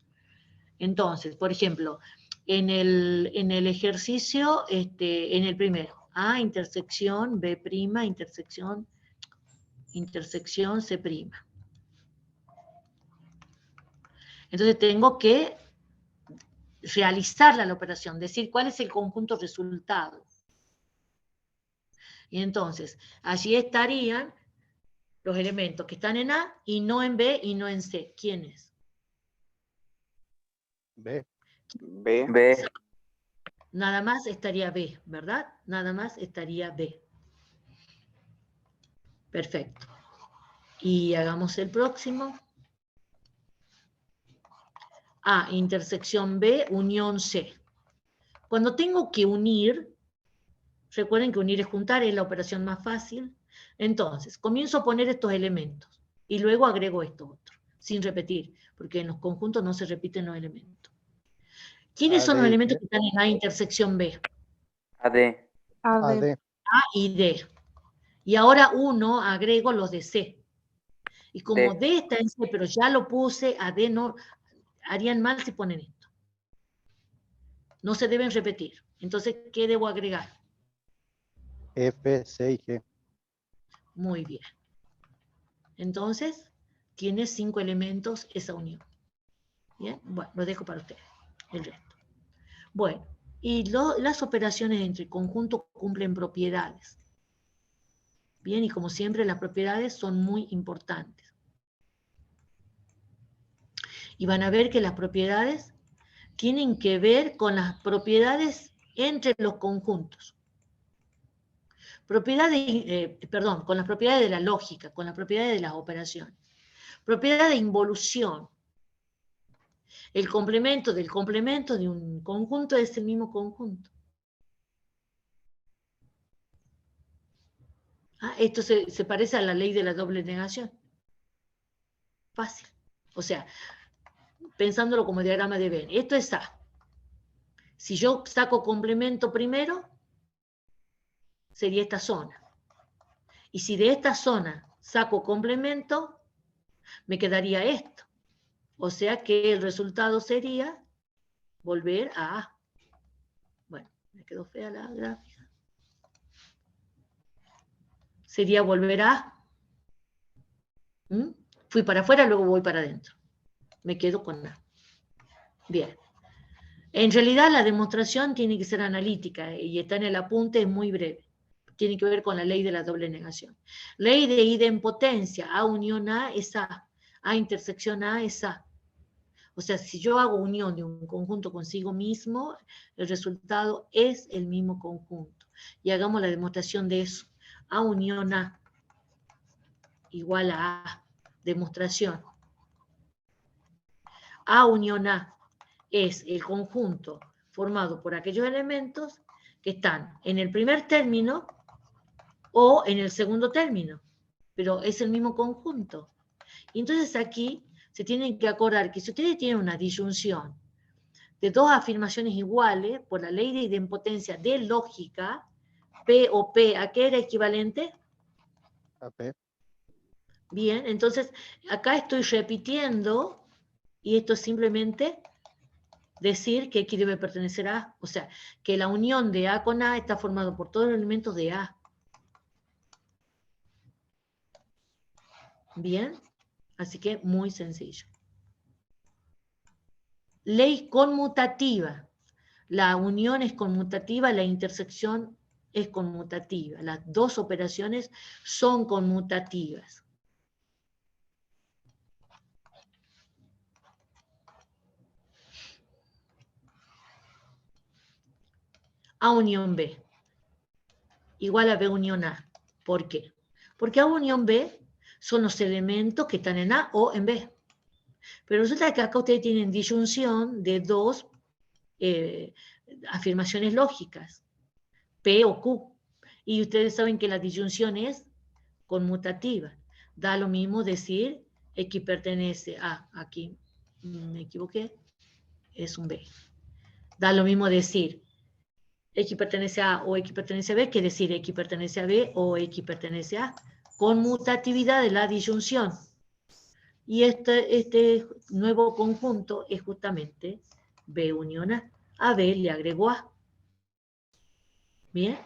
Speaker 1: Entonces, por ejemplo, en el ejercicio, en el primero, A, intersección, B', intersección, C'. Entonces tengo que realizar la operación, decir cuál es el conjunto resultado. Y entonces, allí estarían Los elementos que están en A y no en B y no en C. ¿Quiénes?
Speaker 6: B.
Speaker 3: B.
Speaker 7: B.
Speaker 1: Nada más estaría B, ¿verdad? Nada más estaría B. Perfecto. Y hagamos el próximo. A, intersección B, unión C. Cuando tengo que unir, recuerden que unir es juntar, es la operación más fácil. Entonces, comienzo a poner estos elementos y luego agrego estos otros, sin repetir, porque en los conjuntos no se repiten los elementos. ¿Quiénes son los elementos que están en A, intersección B?
Speaker 7: AD.
Speaker 6: AD.
Speaker 1: A y D. Y ahora uno agrego los de C. Y como
Speaker 7: D.
Speaker 1: D está en C, pero ya lo puse, a D no, harían mal si ponen esto. No se deben repetir. Entonces, ¿qué debo agregar?
Speaker 6: F, C y G.
Speaker 1: Muy bien. Entonces, tiene 5 elementos esa unión. Bien, bueno, lo dejo para ustedes, el resto. Bueno, y las operaciones entre conjuntos cumplen propiedades. Bien, y como siempre, las propiedades son muy importantes. Y van a ver que las propiedades tienen que ver con las propiedades entre los conjuntos. Con las propiedades de la lógica, con las propiedades de las operaciones. Propiedad de involución. El complemento del complemento de un conjunto es el mismo conjunto. Esto se parece a la ley de la doble negación. Fácil. O sea, pensándolo como diagrama de Venn. Esto es A. Si yo saco complemento primero, sería esta zona. Y si de esta zona saco complemento, me quedaría esto. O sea que el resultado sería volver a A. Bueno, me quedó fea la gráfica. Sería volver a A. Fui para afuera, luego voy para adentro. Me quedo con A. Bien. En realidad la demostración tiene que ser analítica y está en el apunte, es muy breve. Tiene que ver con la ley de la doble negación. Ley de idempotencia. A unión A es A. A intersección A es A. O sea, si yo hago unión de un conjunto consigo mismo, el resultado es el mismo conjunto. Y hagamos la demostración de eso. A unión A igual a A. Demostración. A unión A es el conjunto formado por aquellos elementos que están en el primer término o en el segundo término, pero es el mismo conjunto. Y entonces aquí se tienen que acordar que si ustedes tienen una disyunción de dos afirmaciones iguales, por la ley de idempotencia de lógica, P o P, ¿a qué era equivalente?
Speaker 6: A P.
Speaker 1: Bien, entonces acá estoy repitiendo, y esto es simplemente decir que X debe pertenecer a A, o sea, que la unión de A con A está formado por todos los elementos de A. Bien, así que muy sencillo. Ley conmutativa. La unión es conmutativa, la intersección es conmutativa. Las dos operaciones son conmutativas. A unión B igual a B unión A. ¿Por qué? Porque A unión B son los elementos que están en A o en B. Pero resulta que acá ustedes tienen disyunción de dos afirmaciones lógicas, P o Q. Y ustedes saben que la disyunción es conmutativa. Da lo mismo decir X pertenece a, aquí me equivoqué, es un B. Da lo mismo decir X pertenece a o X pertenece a B que decir X pertenece a B o X pertenece a. Conmutatividad de la disyunción. Y este nuevo conjunto es justamente B unión A. A B le agregó A. Bien.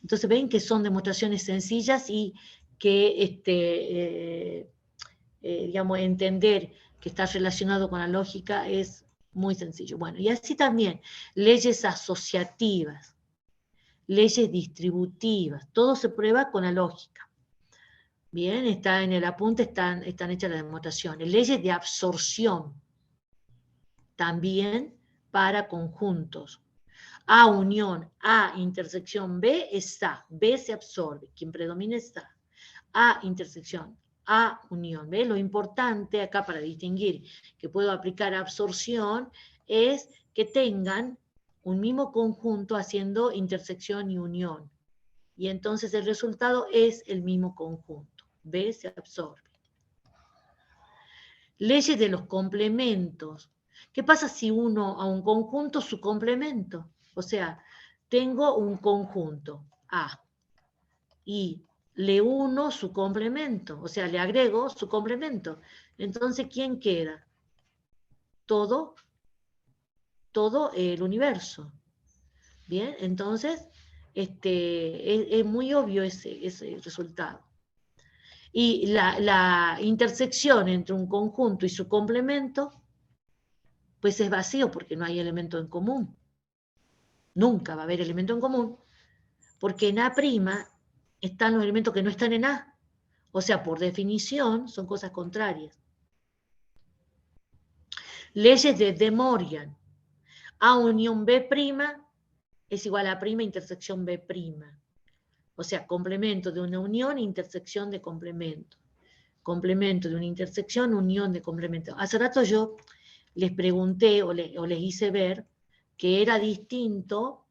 Speaker 1: Entonces ven que son demostraciones sencillas y que digamos, entender que está relacionado con la lógica es muy sencillo. Bueno, y así también, leyes asociativas, leyes distributivas, todo se prueba con la lógica. Bien, está en el apunte, están hechas las demostraciones. Leyes de absorción, también para conjuntos. A unión A intersección B es A. B se absorbe. Quien predomina es A. A intersección A unión B. Lo importante acá para distinguir que puedo aplicar absorción es que tengan un mismo conjunto haciendo intersección y unión. Y entonces el resultado es el mismo conjunto. B se absorbe. Leyes de los complementos. ¿Qué pasa si uno a un conjunto su complemento? O sea, tengo un conjunto A y le uno su complemento, o sea, le agrego su complemento. Entonces, ¿quién queda? Todo el universo. Bien, entonces, es muy obvio ese resultado. Y la intersección entre un conjunto y su complemento, pues es vacío porque no hay elemento en común. Nunca va a haber elemento en común, porque en A' están los elementos que no están en A. O sea, por definición, son cosas contrarias. Leyes de De Morgan. A unión B' es igual a prima intersección B'. O sea, complemento de una unión, intersección de complemento. Complemento de una intersección, unión de complemento. Hace rato yo les pregunté o les hice ver que era distinto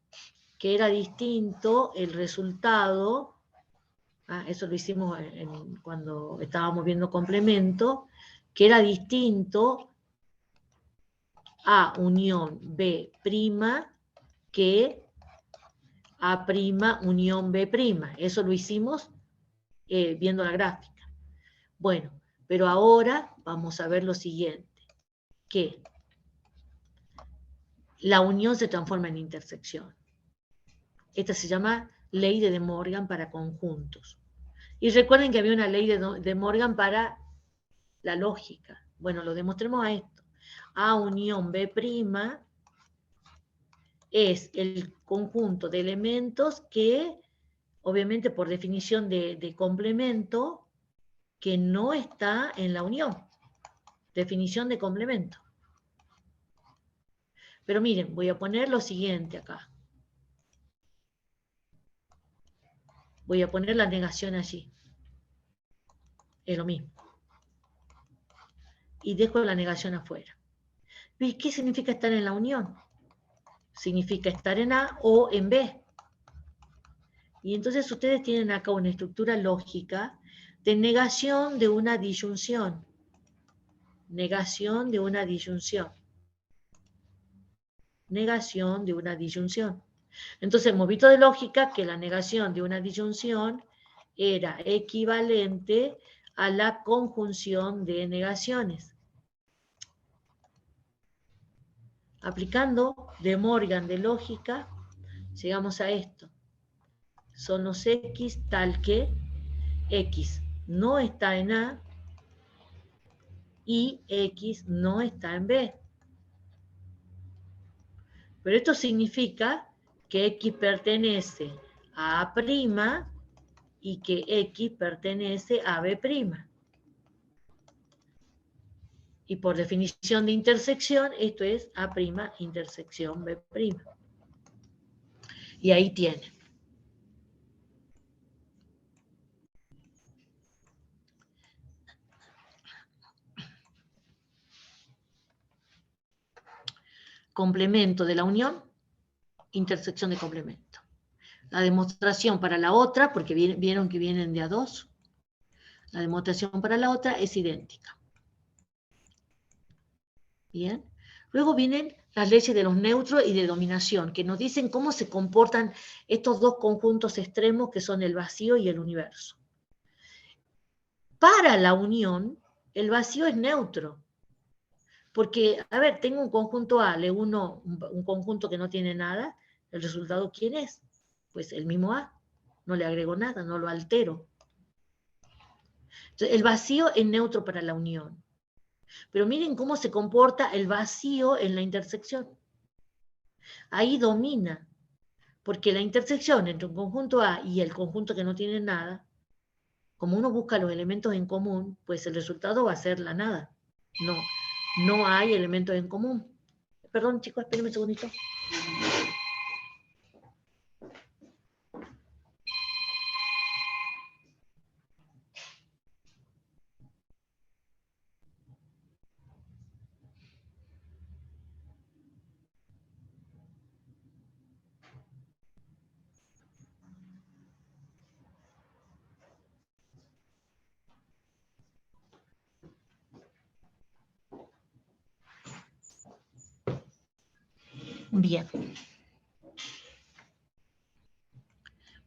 Speaker 1: el resultado, eso lo hicimos cuando estábamos viendo complemento, que era distinto A unión B' que A' unión B'. Eso lo hicimos viendo la gráfica. Bueno, pero ahora vamos a ver lo siguiente, que la unión se transforma en intersección. Esta se llama ley de De Morgan para conjuntos. Y recuerden que había una ley de De Morgan para la lógica. Bueno, lo demostremos a esto. A unión B' es el conjunto de elementos que, obviamente por definición de complemento, que no está en la unión. Definición de complemento. Pero miren, voy a poner lo siguiente acá. Voy a poner la negación allí. Es lo mismo. Y dejo la negación afuera. ¿Y qué significa estar en la unión? Significa estar en A o en B. Y entonces ustedes tienen acá una estructura lógica de negación de una disyunción. Negación de una disyunción. Negación de una disyunción. Entonces hemos visto de lógica que la negación de una disyunción era equivalente a la conjunción de negaciones. Aplicando De Morgan de lógica, llegamos a esto. Son los X tal que X no está en A y X no está en B. Pero esto significa que X pertenece a A' y que X pertenece a B'. Y por definición de intersección, esto es A' intersección B'. Y ahí tienen. Complemento de la unión, intersección de complemento. La demostración para la otra, porque vieron que vienen de a dos, la demostración para la otra es idéntica. Bien. Luego vienen las leyes de los neutros y de dominación, que nos dicen cómo se comportan estos dos conjuntos extremos que son el vacío y el universo. Para la unión, el vacío es neutro. Porque, a ver, tengo un conjunto A, le uno un conjunto que no tiene nada, ¿el resultado quién es? Pues el mismo A. No le agrego nada, no lo altero. Entonces, el vacío es neutro para la unión. Pero miren cómo se comporta el vacío en la intersección. Ahí domina, porque la intersección entre un conjunto A y el conjunto que no tiene nada, como uno busca los elementos en común, pues el resultado va a ser la nada. No hay elementos en común. Perdón, chicos, espérenme un segundito. Bien.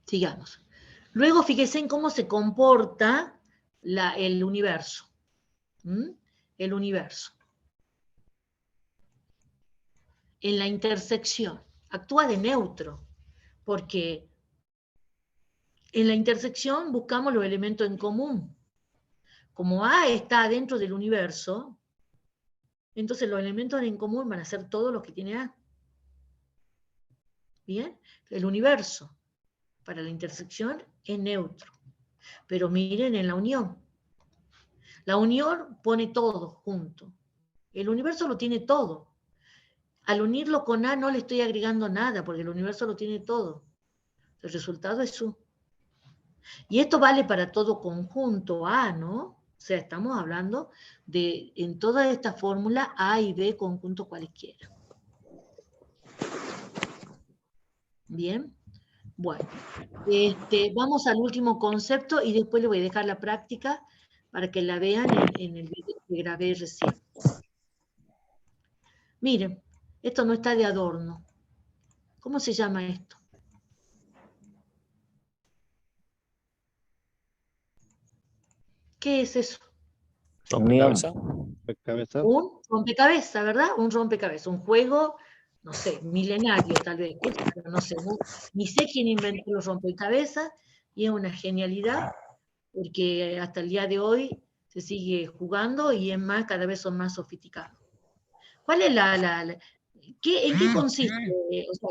Speaker 1: Sigamos. Luego fíjense en cómo se comporta el universo. El universo. En la intersección. Actúa de neutro, porque en la intersección buscamos los elementos en común. Como A está dentro del universo, entonces los elementos en común van a ser todos los que tiene A. ¿Bien? El universo para la intersección es neutro. Pero miren en la unión. La unión pone todo junto. El universo lo tiene todo. Al unirlo con A no le estoy agregando nada, porque el universo lo tiene todo. El resultado es U. Y esto vale para todo conjunto A, ¿no? O sea, estamos hablando de, en toda esta fórmula, A y B conjuntos cualesquiera. Bien. Bueno, vamos al último concepto y después le voy a dejar la práctica para que la vean en el video que grabé recién. Miren, esto no está de adorno. ¿Cómo se llama esto? ¿Qué es eso?
Speaker 4: Rompecabezas.
Speaker 6: Rompecabezas.
Speaker 1: Un rompecabezas, ¿verdad? Un rompecabezas, un juego, no sé, milenario tal vez, pero no sé, ni sé quién inventó los rompecabezas, y es una genialidad, porque hasta el día de hoy se sigue jugando y es más, cada vez son más sofisticados. ¿Cuál es ¿en qué consiste? O sea,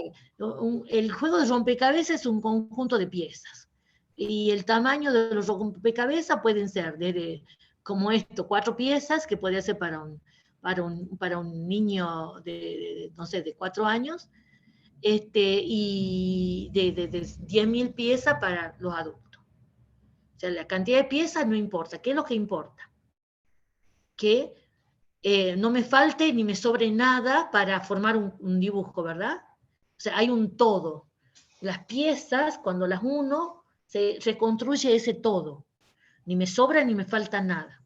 Speaker 1: el juego de rompecabezas es un conjunto de piezas, y el tamaño de los rompecabezas pueden ser desde, como esto, 4 piezas, que podría ser para un niño no sé, de 4 años, y de 10.000 piezas para los adultos. O sea, la cantidad de piezas no importa. ¿Qué es lo que importa? Que no me falte ni me sobre nada para formar un dibujo, ¿verdad? O sea, hay un todo. Las piezas, cuando las uno, se reconstruye ese todo. Ni me sobra ni me falta nada.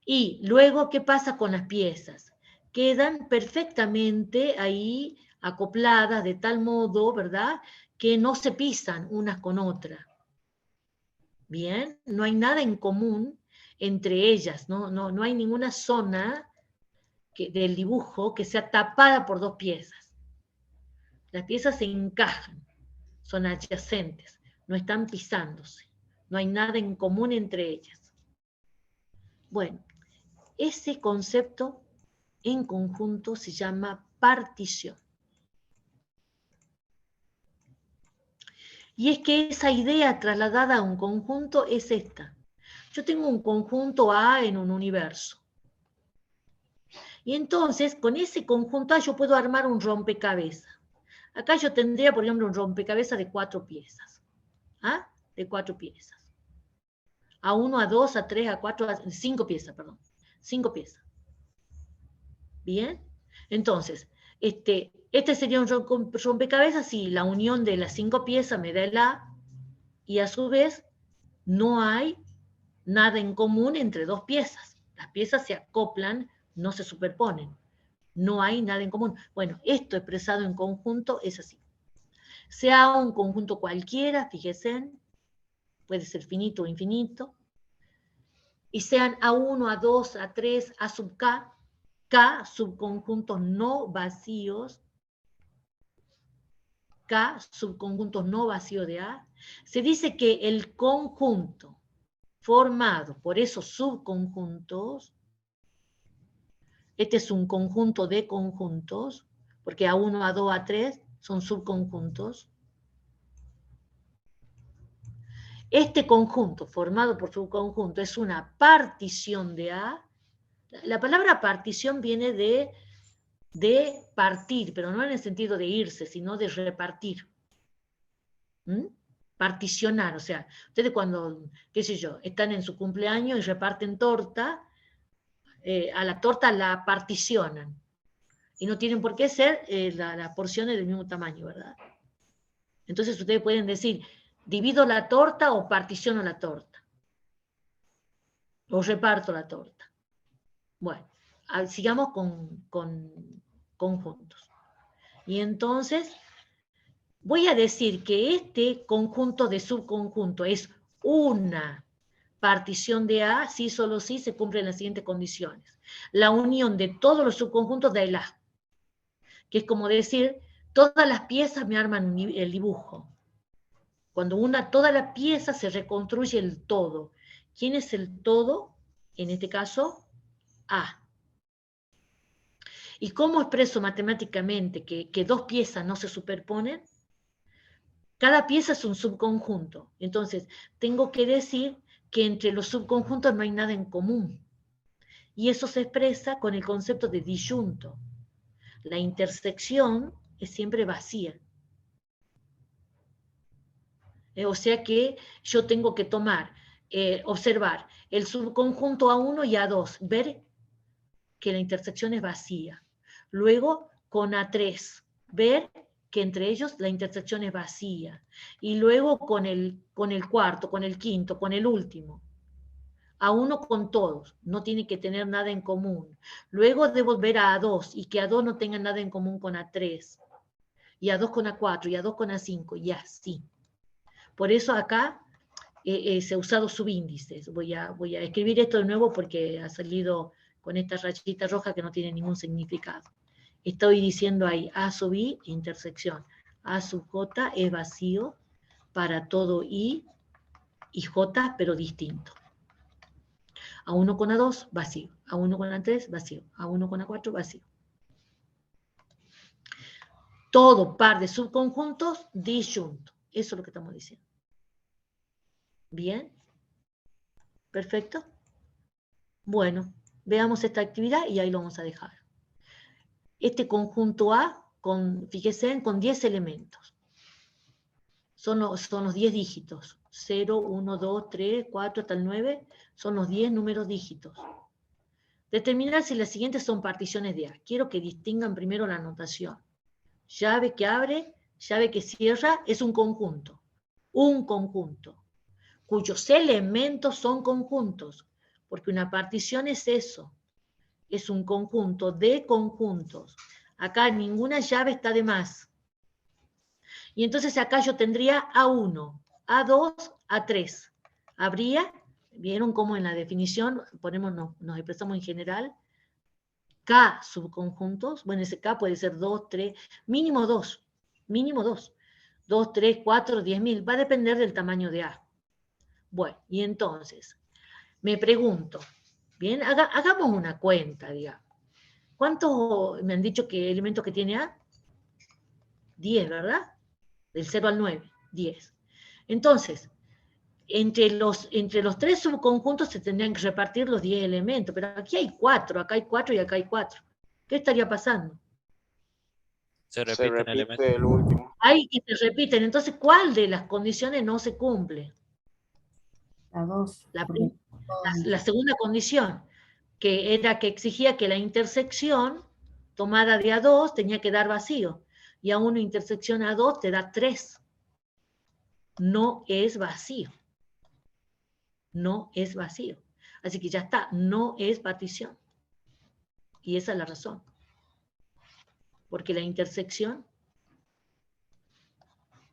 Speaker 1: Y luego, ¿qué pasa con las piezas? Quedan perfectamente ahí acopladas de tal modo, ¿verdad?, que no se pisan unas con otras. Bien, no hay nada en común entre ellas, no hay ninguna zona del dibujo que sea tapada por 2 piezas. Las piezas se encajan, son adyacentes, no están pisándose, no hay nada en común entre ellas. Bueno, ese concepto en conjunto se llama partición. Y es que esa idea trasladada a un conjunto es esta. Yo tengo un conjunto A en un universo. Y entonces, con ese conjunto A yo puedo armar un rompecabezas. Acá yo tendría, por ejemplo, un rompecabezas de 4 piezas. ¿Ah? De 4 piezas. A1, A2, A3, A4, 5 piezas, perdón. 5 piezas. ¿Bien? Entonces, este sería un rompecabezas si la unión de las 5 piezas me da el A, y a su vez no hay nada en común entre 2 piezas. Las piezas se acoplan, no se superponen. No hay nada en común. Bueno, esto expresado en conjunto es así. Sea un conjunto cualquiera, fíjense, puede ser finito o infinito, y sean A1, A2, A3, A sub K, K subconjuntos no vacíos, K subconjuntos no vacíos de A, se dice que el conjunto formado por esos subconjuntos, este es un conjunto de conjuntos, porque A1, A2, A3 son subconjuntos. Este conjunto formado por subconjunto es una partición de A. La palabra partición viene de partir, pero no en el sentido de irse, sino de repartir. ¿Mm? Particionar, o sea, ustedes cuando, qué sé yo, están en su cumpleaños y reparten torta, a la torta la particionan. Y no tienen por qué ser las porciones del mismo tamaño, ¿verdad? Entonces ustedes pueden decir, divido la torta o particiono la torta. O reparto la torta. Bueno, sigamos con conjuntos. Y entonces voy a decir que este conjunto de subconjunto es una partición de A, si solo si se cumplen las siguientes condiciones. La unión de todos los subconjuntos del A, que es como decir, todas las piezas me arman el dibujo. Cuando toda la pieza se reconstruye el todo. ¿Quién es el todo? En este caso, A. ¿Y cómo expreso matemáticamente que dos piezas no se superponen? Cada pieza es un subconjunto. Entonces, tengo que decir que entre los subconjuntos no hay nada en común. Y eso se expresa con el concepto de disyunto. La intersección es siempre vacía. O sea que yo tengo que observar el subconjunto A1 y A2, ver que la intersección es vacía. Luego, con A3, ver que entre ellos la intersección es vacía. Y luego con el cuarto, con el quinto, con el último. A1 con todos, no tiene que tener nada en común. Luego debo ver a A2 y que A2 no tenga nada en común con A3. Y A2 con A4, y A2 con A5, y así. Por eso acá se ha usado subíndices. Voy a escribir esto de nuevo porque ha salido con esta rayita roja que no tiene ningún significado. Estoy diciendo ahí A sub I, intersección. A sub J es vacío para todo I y J, pero distinto. A1 con A2, vacío. A1 con A3, vacío. A1 con A4, vacío. Todo par de subconjuntos disyunto. Eso es lo que estamos diciendo. ¿Bien? ¿Perfecto? Bueno, veamos esta actividad y ahí lo vamos a dejar. Este conjunto A, fíjense, con 10 elementos. Son los 10 dígitos. 0, 1, 2, 3, 4, hasta el 9. Son los 10 números dígitos. Determinar si las siguientes son particiones de A. Quiero que distingan primero la notación. Llave que abre, llave que cierra, es un conjunto. Un conjunto. Cuyos elementos son conjuntos. Porque una partición es eso. Es un conjunto de conjuntos. Acá ninguna llave está de más. Y entonces acá yo tendría A1, A2, A3. Habría, vieron cómo en la definición nos expresamos en general, K subconjuntos. Bueno, ese K puede ser 2, 3, mínimo 2. Mínimo 2. 2, 3, 4, 10.000. Va a depender del tamaño de A. Bueno, y entonces, me pregunto, bien, hagamos una cuenta, digamos. ¿Cuántos me han dicho que elementos que tiene A? 10, ¿verdad? Del 0 al 9, 10. Entonces, entre los 3 subconjuntos se tendrían que repartir los 10 elementos, pero aquí hay 4, acá hay 4 y acá hay 4. ¿Qué estaría pasando?
Speaker 4: Se repite
Speaker 3: el último.
Speaker 1: Hay que se repiten. Entonces, ¿cuál de las condiciones no se cumple?
Speaker 8: La 2.
Speaker 1: La segunda condición, que era que exigía que la intersección tomada de A2 tenía que dar vacío. Y A1 intersección A2 te da 3. No es vacío. No es vacío. Así que ya está, no es partición. Y esa es la razón. Porque la intersección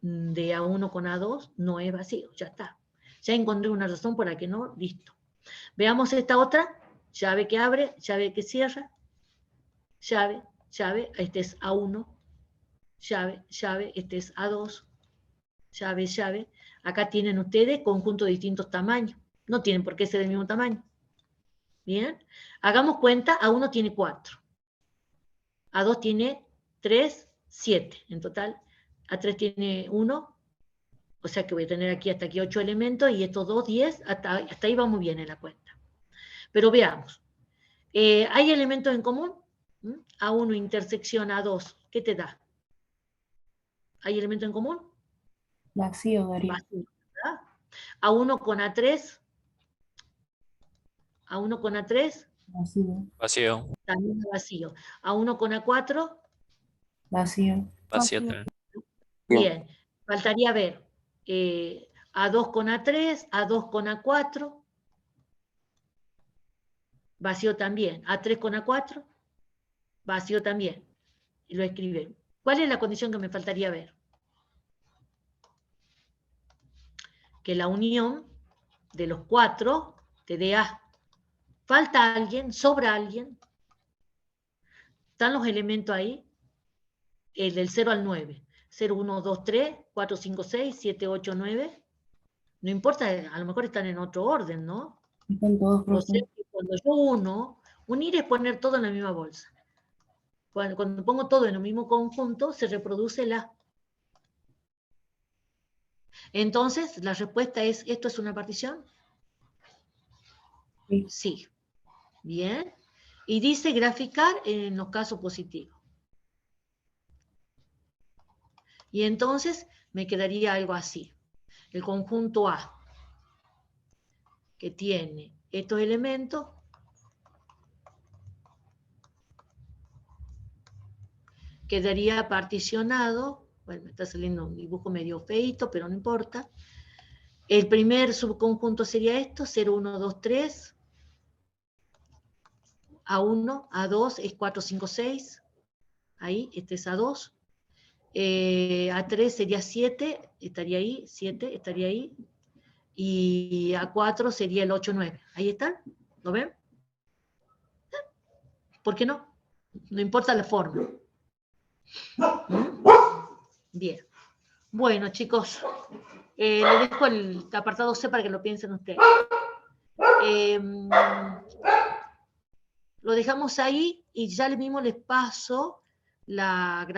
Speaker 1: de A1 con A2 no es vacío, ya está. Ya encontré una razón por la que no, listo. Veamos esta otra, llave que abre, llave que cierra, llave, llave, este es A1, llave, llave, este es A2, llave, llave. Acá tienen ustedes conjuntos de distintos tamaños. No tienen por qué ser del mismo tamaño. Bien, hagamos cuenta, A1 tiene 4. A2 tiene 3, 7 en total. A3 tiene 1, O sea que voy a tener aquí hasta aquí 8 elementos y estos 2, 10, hasta ahí va muy bien en la cuenta. Pero veamos. ¿Hay elementos en común? A1 intersección A2, ¿qué te da? ¿Hay elementos en común?
Speaker 8: Vacío, Darío.
Speaker 1: Vacío, ¿verdad? A1 con A3. A1 con A3.
Speaker 8: Vacío.
Speaker 4: Vacío.
Speaker 1: También vacío. A1 con A4.
Speaker 8: Vacío.
Speaker 4: Vacío también.
Speaker 1: Bien. Faltaría ver A2 con A3, A2 con A4. Vacío también. A3 con A4. Vacío también. Y lo escriben. ¿Cuál es la condición que me faltaría ver? Que la unión de los 4 te dé A. ¿Falta alguien? ¿Sobra alguien? ¿Están los elementos ahí? El del 0 al 9. 0, 1, 2, 3, 4, 5, 6, 7, 8, 9. No importa, a lo mejor están en otro orden, ¿no?
Speaker 8: Están todos
Speaker 1: O sea,
Speaker 8: rotos.
Speaker 1: que cuando yo uno, unir es poner todo en la misma bolsa. Cuando pongo todo en el mismo conjunto, se reproduce la. Entonces, la respuesta es, ¿esto es una partición?
Speaker 8: Sí.
Speaker 1: Sí. Bien. Y dice graficar en los casos positivos. Y entonces me quedaría algo así. El conjunto A, que tiene estos elementos, quedaría particionado. Bueno, me está saliendo un dibujo medio feito, pero no importa. El primer subconjunto sería esto, 0, 1, 2, 3. A1, A2 es 4, 5, 6. Ahí, este es A2. A3 sería 7, estaría ahí, 7, estaría ahí. Y A4 sería el 8, 9. Ahí están, ¿lo ven? ¿Por qué no? No importa la forma. Bien. Bueno, chicos, les dejo el apartado C para que lo piensen ustedes. Lo dejamos ahí y ya mismo les paso la grabación.